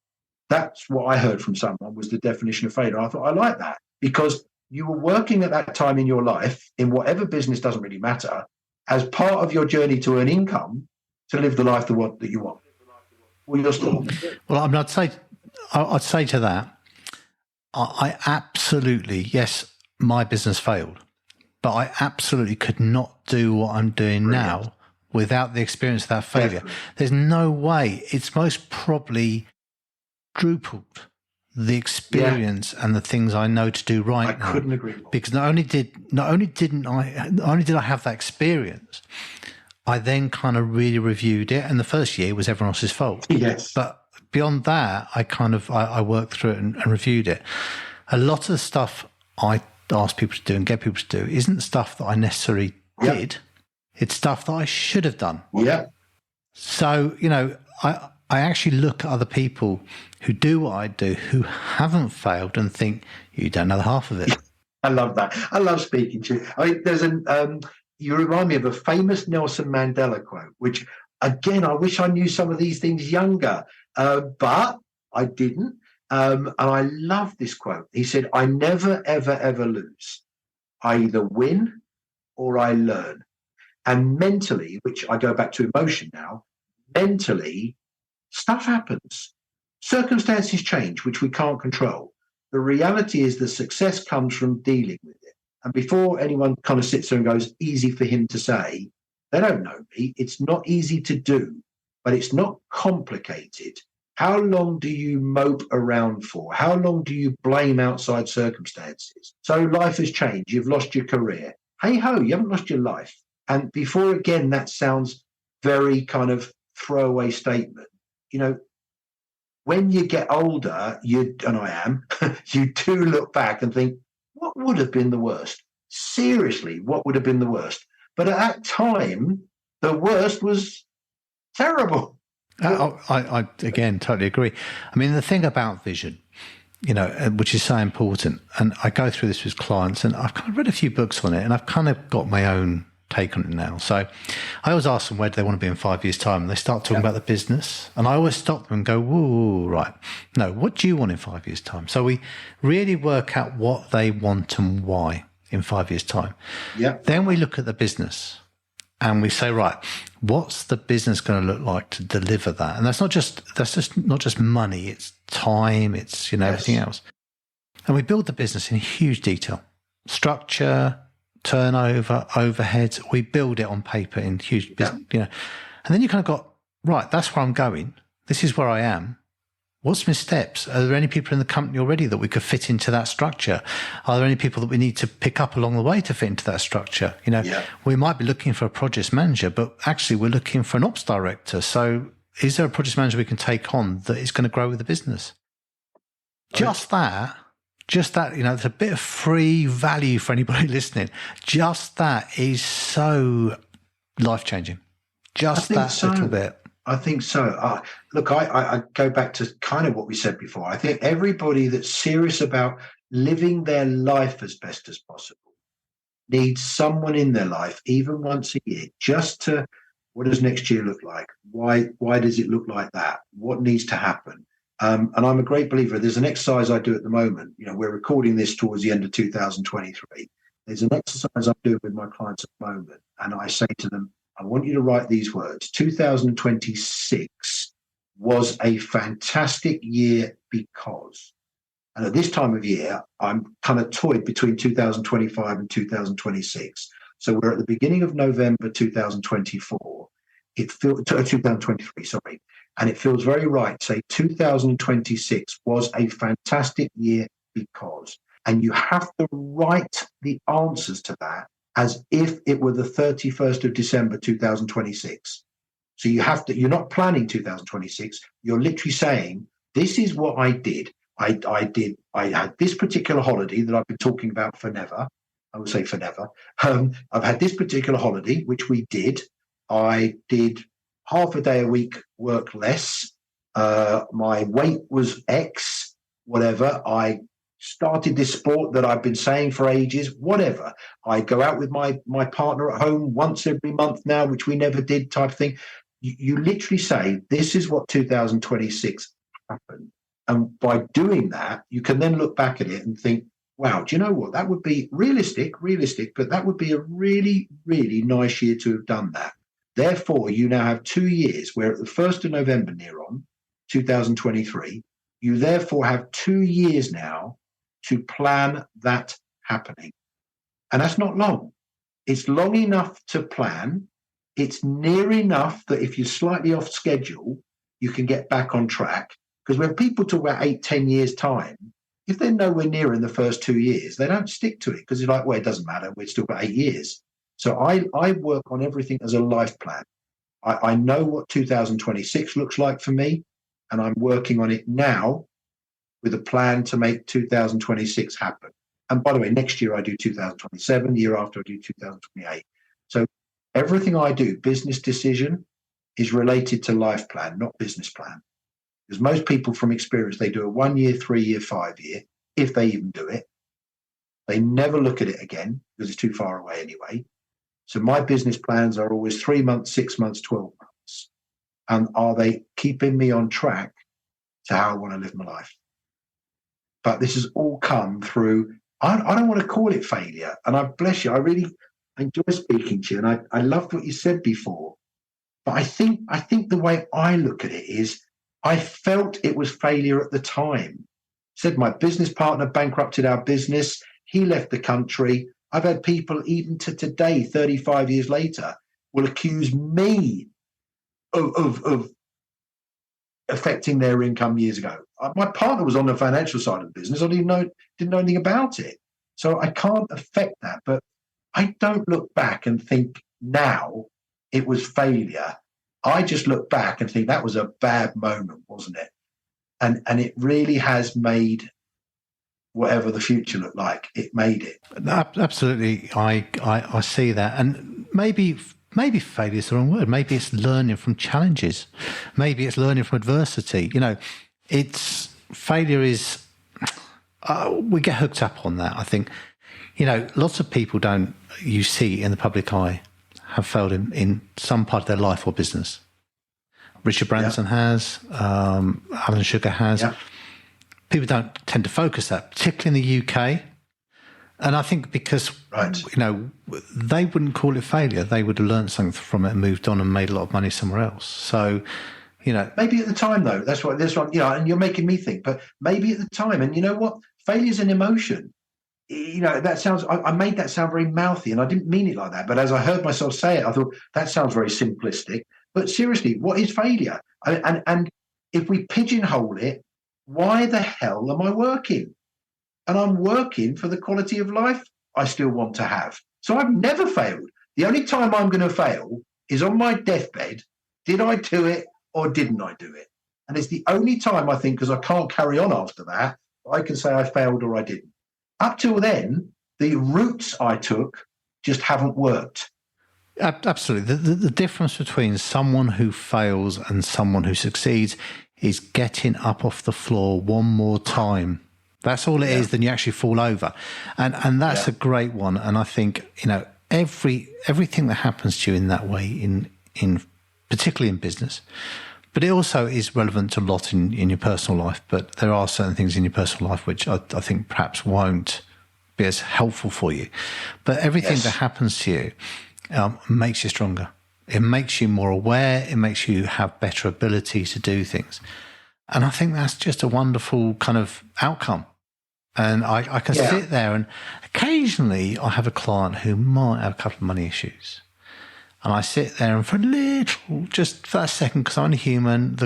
C: That's what I heard from someone was the definition of failure. I thought, I like that, because you were working at that time in your life, in whatever business, doesn't really matter, as part of your journey to earn income to live the life that you want. Well, you're still.
B: Well, I mean, I'd say to that, I absolutely, yes, my business failed, but I absolutely could not do what I'm doing now without the experience of that failure. Definitely. There's no way. It's most probably quadrupled the experience and the things I know to do right now. I
C: couldn't agree more.
B: Because not only did I have that experience, I then kind of really reviewed it, and the first year was everyone else's fault.
C: Yes.
B: But beyond that, I worked through it and reviewed it. A lot of the stuff I ask people to do and get people to do isn't stuff that I necessarily did. It's stuff that I should have done.
C: Yeah.
B: So, I actually look at other people who do what I do, who haven't failed, and think, you don't know the half of it.
C: I love that. I love speaking to you. I mean, there's you remind me of a famous Nelson Mandela quote, which, again, I wish I knew some of these things younger, but I didn't. And I love this quote. He said, I never, ever, ever lose. I either win or I learn. And mentally, which I go back to emotion now, mentally, stuff happens. Circumstances change, which we can't control. The reality is that success comes from dealing with it. And before anyone kind of sits there and goes, easy for him to say, they don't know me. It's not easy to do, but it's not complicated. How long do you mope around for? How long do you blame outside circumstances? So life has changed. You've lost your career. Hey ho, you haven't lost your life. And before, again, that sounds very kind of throwaway statement. When you get older, you do look back and think, what would have been the worst? Seriously, what would have been the worst? But at that time, the worst was terrible.
B: I again, totally agree. I mean, the thing about vision, which is so important, and I go through this with clients, and I've kind of read a few books on it, and I've kind of got my own take on it now. So I always ask them, where do they want to be in 5 years' time? And they start talking about the business. And I always stop them and go, whoa, right. No, what do you want in 5 years' time? So we really work out what they want and why in 5 years' time.
C: Yeah.
B: Then we look at the business and we say, right, what's the business going to look like to deliver that? And that's just not just money, it's time, it's, everything else. And we build the business in huge detail, structure, turnover, overheads. We build it on paper in huge, and then you kind of got, right, that's where I'm going. This is where I am. What's my steps? Are there any people in the company already that we could fit into that structure? Are there any people that we need to pick up along the way to fit into that structure? We might be looking for a project manager, but actually we're looking for an ops director. So is there a project manager we can take on that is going to grow with the business? Just that, there's a bit of free value for anybody listening. Just that is so life-changing. Just that little bit.
C: I think so. Look, I go back to kind of what we said before. I think everybody that's serious about living their life as best as possible needs someone in their life, even once a year, just to, what does next year look like? Why does it look like that? What needs to happen? And I'm a great believer. There's an exercise I do at the moment. We're recording this towards the end of 2023. There's an exercise I'm doing with my clients at the moment. And I say to them, I want you to write these words. 2026 was a fantastic year because, and at this time of year, I'm kind of toyed between 2025 and 2026. So we're at the beginning of November 2024. 2023, sorry. And it feels very right to say 2026 was a fantastic year because, and you have to write the answers to that as if it were the 31st of December 2026. So you're not planning 2026. You're literally saying, this is what I did. I had this particular holiday that I've been talking about for never. I would say for never. I've had this particular holiday, which we did. I did half a day a week, work less. My weight was X, whatever. I started this sport that I've been saying for ages, whatever. I go out with my partner at home once every month now, which we never did, type of thing. You literally say, this is what 2026 happened. And by doing that, you can then look back at it and think, wow, do you know what? That would be realistic, but that would be a really, really nice year to have done that. Therefore, you now have 2 years where at the 1st of November near on, 2023, you therefore have 2 years now to plan that happening. And that's not long. It's long enough to plan. It's near enough that if you're slightly off schedule, you can get back on track. Because when people talk about 8-10 years' time, if they're nowhere near in the first 2 years, they don't stick to it because it's like, well, it doesn't matter. We've still got 8 years. So I work on everything as a life plan. I know what 2026 looks like for me, and I'm working on it now with a plan to make 2026 happen. And by the way, next year I do 2027, the year after I do 2028. So everything I do, business decision, is related to life plan, not business plan. Because most people from experience, they do a 1 year, 3 year, 5 year, if they even do it. They never look at it again because it's too far away anyway. So my business plans are always 3 months, 6 months, 12 months. And are they keeping me on track to how I want to live my life? But this has all come through, I don't want to call it failure. And I bless you, I really enjoy speaking to you. And I loved what you said before. But I think the way I look at it is, I felt it was failure at the time. Said my business partner bankrupted our business. He left the country. I've had people even to today, 35 years later, will accuse me of affecting their income years ago. My partner was on the financial side of the business. I didn't know anything about it. So I can't affect that. But I don't look back and think now it was failure. I just look back and think that was a bad moment, wasn't it? And it really has made whatever the future looked like, it made it.
B: Absolutely. I see that. And maybe failure is the wrong word. Maybe it's learning from challenges. Maybe it's learning from adversity. Failure is, we get hooked up on that. I think, lots of people you see in the public eye have failed in some part of their life or business. Richard Branson has, Alan Sugar has. Yeah. People don't tend to focus that, particularly in the UK. And I think because, they wouldn't call it failure. They would have learned something from it and moved on and made a lot of money somewhere else. So,
C: Maybe at the time, though, that's what, and you're making me think, but maybe at the time, and you know what? Failure is an emotion. That sounds, I made that sound very mouthy and I didn't mean it like that. But as I heard myself say it, I thought that sounds very simplistic. But seriously, what is failure? And if we pigeonhole it, why the hell am I working? And I'm working for the quality of life I still want to have. So I've never failed. The only time I'm going to fail is on my deathbed. Did I do it or didn't I do it? And it's the only time I think, because I can't carry on after that, I can say I failed or I didn't. Up till then, the routes I took just haven't worked.
B: Absolutely. The difference between someone who fails and someone who succeeds is getting up off the floor one more time. That's all it is. Then you actually fall over. And that's a great one. And I think, everything that happens to you in that way, in particularly in business, but it also is relevant to a lot in your personal life. But there are certain things in your personal life which I think perhaps won't be as helpful for you. But everything that happens to you makes you stronger. It makes you more aware. It makes you have better ability to do things. And I think that's just a wonderful kind of outcome. And I can sit there and occasionally I have a client who might have a couple of money issues. And I sit there and for a little, just for a second, because I'm only human,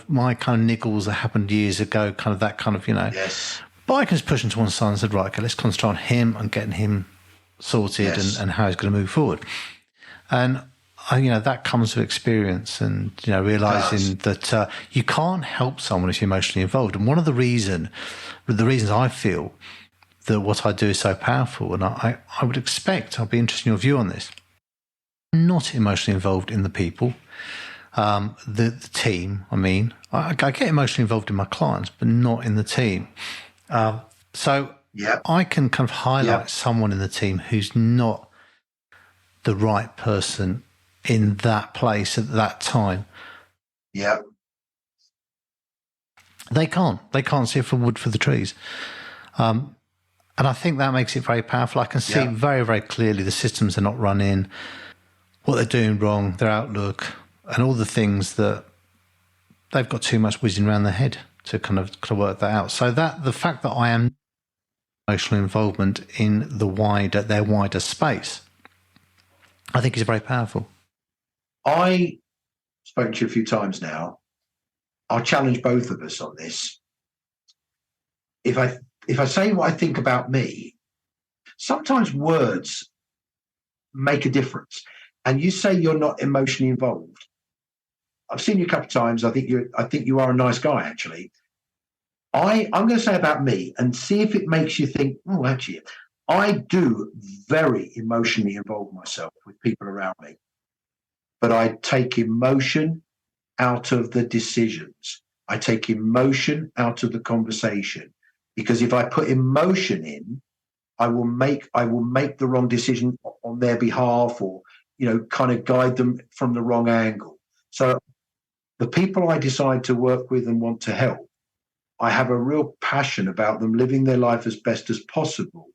B: my kind of niggles that happened years ago, kind of that kind of,
C: Yes.
B: But I can just push him to one side and said, right, okay, let's concentrate on him and getting him sorted and how he's going to move forward. And that comes with experience, and realizing that you can't help someone if you're emotionally involved. And one of the reasons I feel that what I do is so powerful, and I would expect, I'll be interested in your view on this. I'm not emotionally involved in the people, the team. I mean, I get emotionally involved in my clients, but not in the team. So I can kind of highlight someone in the team who's not the right person in that place at that time.
C: Yeah.
B: They can't see for wood for the trees. And I think that makes it very powerful. I can see very, very clearly the systems are not running, what they're doing wrong, their outlook, and all the things that they've got too much whizzing around their head to kind of work that out. So that the fact that I am emotional involvement in their wider space, I think is very powerful.
C: I spoke to you a few times now. I'll challenge both of us on this. If I say what I think about me, sometimes words make a difference. And you say you're not emotionally involved. I've seen you a couple of times. I think you are a nice guy, actually. I'm going to say about me and see if it makes you think, oh, actually, I do very emotionally involve myself with people around me. But I take emotion out of the decisions. I take emotion out of the conversation, because if I put emotion in, I will make the wrong decision on their behalf, or kind of guide them from the wrong angle. So the people I decide to work with and want to help, I have a real passion about them living their life as best as possible,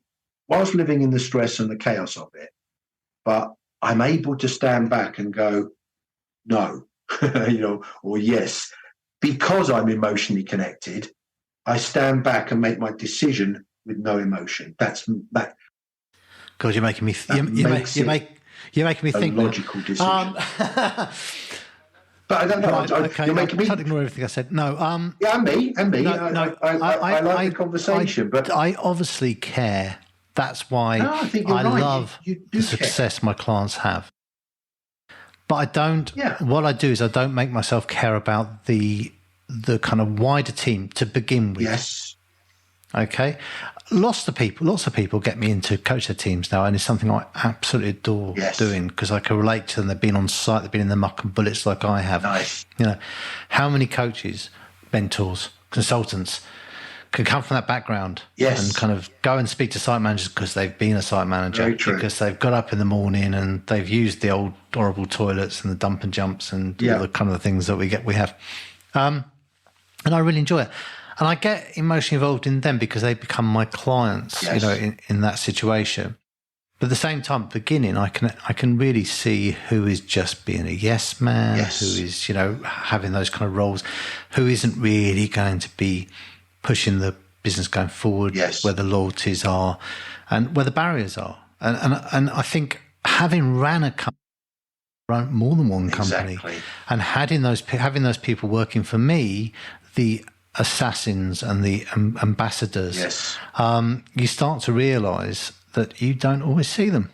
C: whilst living in the stress and the chaos of it. But I'm able to stand back and go, no, or yes, because I'm emotionally connected. I stand back and make my decision with no emotion. That's that.
B: God, you're making me. You're making me think.
C: A logical decision. But I don't know.
B: Right, okay, you're making me. I can't ignore everything I said. No.
C: Yeah, and me. I like the conversation, but
B: I obviously care. That's why I love the success my clients have. But I don't. Yeah. What I do is I don't make myself care about the kind of wider team to begin with.
C: Yes.
B: Okay. Lots of people get me into coach their teams now, and it's something I absolutely adore doing, because I can relate to them. They've been on site, they've been in the muck and bullets like I have.
C: Nice.
B: How many coaches, mentors, consultants can come from that background and kind of go and speak to site managers because they've been a site manager, because they've got up in the morning and they've used the old horrible toilets and the dump and jumps and all the kind of things that we have. And I really enjoy it. And I get emotionally involved in them because they become my clients, in that situation. But at the same time, at the beginning, I can really see who is just being a yes man, who is, having those kind of roles, who isn't really going to be pushing the business going forward, where the loyalties are and where the barriers are. And I think having run more than one company and having those people working for me, the assassins and the ambassadors, you start to realise that you don't always see them.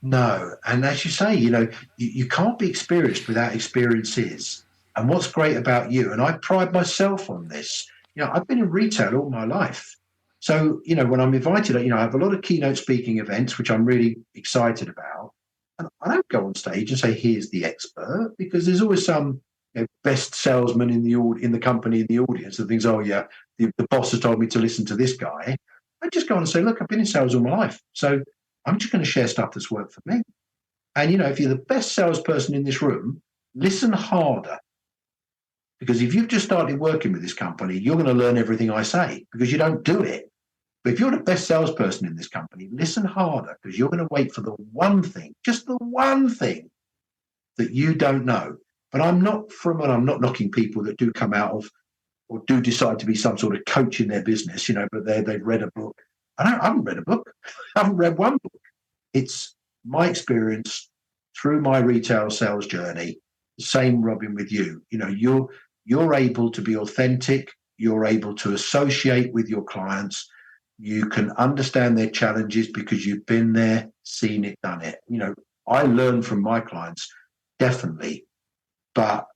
C: No, and as you say, you can't be experienced without experiences. And what's great about you, and I pride myself on this, I've been in retail all my life. So, when I'm invited, I have a lot of keynote speaking events, which I'm really excited about. And I don't go on stage and say, here's the expert, because there's always some best salesman in the company, in the audience, that thinks, the boss has told me to listen to this guy. I just go on and say, look, I've been in sales all my life, so I'm just going to share stuff that's worked for me. And, if you're the best salesperson in this room, listen harder. Because if you've just started working with this company, you're going to learn everything I say, because you don't do it. But if you're the best salesperson in this company, listen harder, because you're going to wait for the one thing, just the one thing that you don't know. But I'm not knocking people that do come out of or do decide to be some sort of coach in their business, but they've read a book. I haven't read a book. I haven't read one book. It's my experience through my retail sales journey. Same, Robin, with you. You're able to be authentic. You're able to associate with your clients. You can understand their challenges because you've been there, seen it, done it. I learn from my clients. definitely, but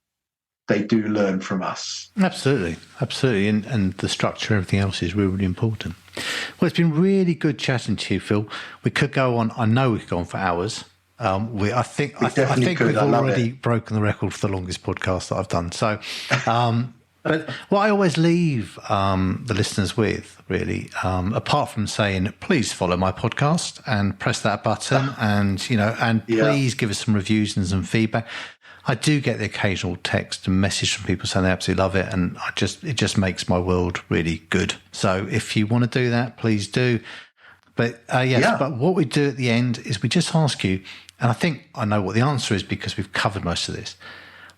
C: they do learn from us.
B: Absolutely. And the structure and everything else is really, really important. Well, it's been really good chatting to you, Phil. We could go on. I know we could go on for hours. I think we've already broken the record for the longest podcast that I've done. So, but what I always leave the listeners with, really, apart from saying, please follow my podcast and press that button, and please give us some reviews and some feedback. I do get the occasional text and message from people saying they absolutely love it, and it just makes my world really good. So if you want to do that, please do. But but what we do at the end is we just ask you, and I think I know what the answer is because we've covered most of this.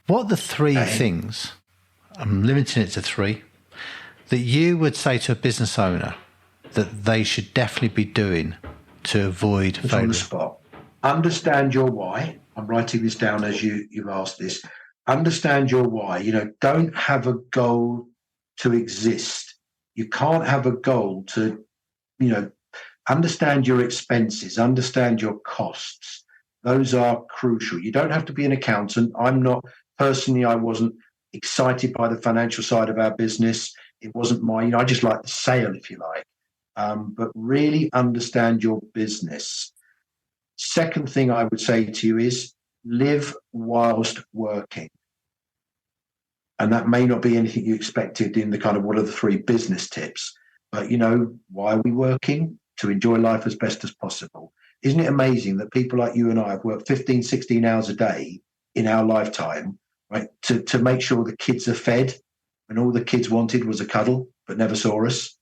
B: What are the three things, I'm limiting it to three, that you would say to a business owner that they should definitely be doing to avoid failure?
C: On the spot. Understand your why. I'm writing this down as you've asked this. Understand your why. Don't have a goal to exist. You can't have a goal to, understand your expenses, understand your costs. Those are crucial. You don't have to be an accountant. I'm not personally, I wasn't excited by the financial side of our business. It wasn't mine. I just like the sale, if you like. But really understand your business. Second thing I would say to you is live whilst working. And that may not be anything you expected in the kind of what are the three business tips. But, why are we working? To enjoy life as best as possible. Isn't it amazing that people like you and I have worked 15, 16 hours a day in our lifetime, right, to make sure the kids are fed, and all the kids wanted was a cuddle, but never saw us?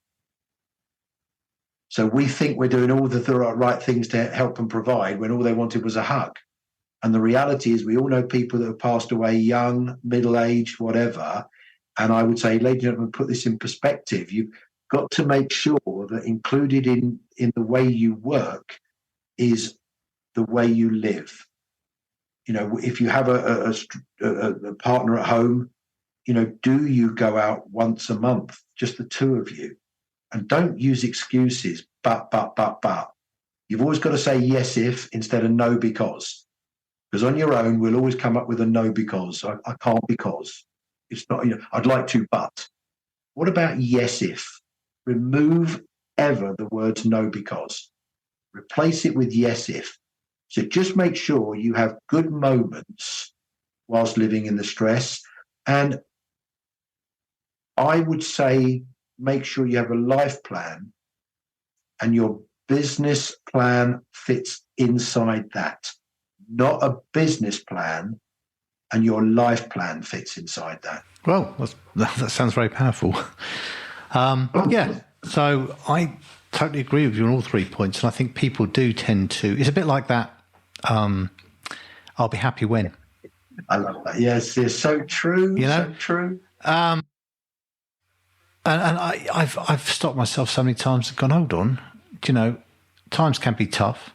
C: So we think we're doing all the right things to help and provide when all they wanted was a hug. And the reality is we all know people that have passed away young, middle-aged, whatever. And I would say, ladies and gentlemen, put this in perspective. You've got to make sure that included in the way you work is the way you live. If you have a partner at home, do you go out once a month, just the two of you? And don't use excuses, but. You've always got to say yes if instead of no because. Because on your own, we'll always come up with a no because. I can't because. It's not, I'd like to, but. What about yes if? Remove ever the words no because. Replace it with yes if. So just make sure you have good moments whilst living in the stress. And I would say make sure you have a life plan and your business plan fits inside that. Not a business plan and your life plan fits inside that.
B: Well, that sounds very powerful. So I totally agree with you on all 3 points. And I think people do tend to, it's a bit like that. I'll be happy when.
C: I love that. Yes, it's so true. So true.
B: And I've stopped myself so many times and gone, hold on, times can be tough,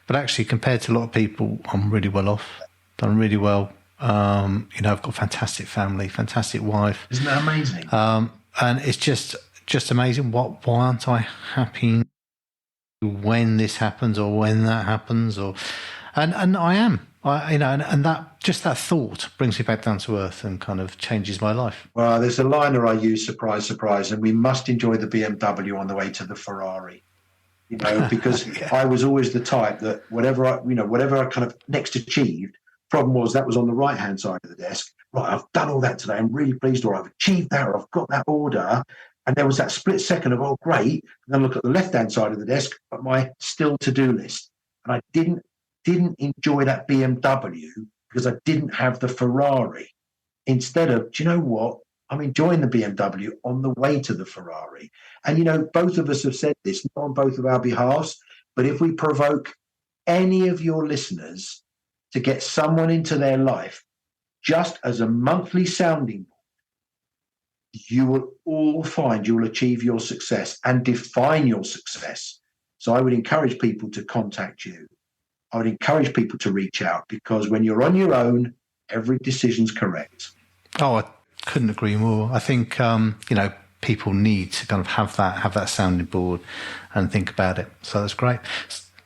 B: but actually compared to a lot of people, I'm really well off, done really well. I've got a fantastic family, fantastic wife.
C: Isn't that amazing?
B: And it's just amazing. Why aren't I happy when this happens or when that happens? And I am. And that just that thought brings me back down to earth and kind of changes my life.
C: Well, there's a liner I use, surprise, surprise, and we must enjoy the BMW on the way to the Ferrari. Because I was always the type that whatever I kind of next achieved, problem was that was on the right-hand side of the desk. Right, I've done all that today. I'm really pleased, or I've achieved that, or I've got that order. And there was that split second of, oh, great. And then look at the left-hand side of the desk, but my still to-do list. And I didn't enjoy that BMW because I didn't have the Ferrari. Instead of, do you know what? I'm enjoying the BMW on the way to the Ferrari. And, both of us have said this, not on both of our behalves, but if we provoke any of your listeners to get someone into their life just as a monthly sounding board, you will all find you will achieve your success and define your success. So I would encourage people to contact you. I would encourage people to reach out, because when you're on your own, every decision's correct.
B: Oh, I couldn't agree more. I think, people need to kind of have that sounding board and think about it. So that's great.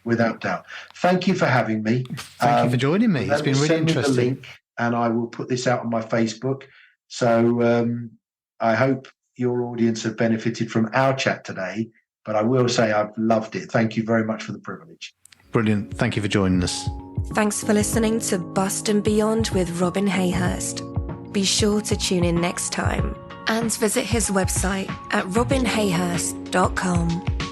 C: Without doubt. Thank you for having me.
B: Thank you for joining me. It's been really interesting.
C: Me the link and I will put this out on my Facebook. So I hope your audience have benefited from our chat today. But I will say I've loved it. Thank you very much for the privilege.
B: Brilliant. Thank you for joining us.
A: Thanks for listening to Bust and Beyond with Robin Hayhurst. Be sure to tune in next time and visit his website at robinhayhurst.com.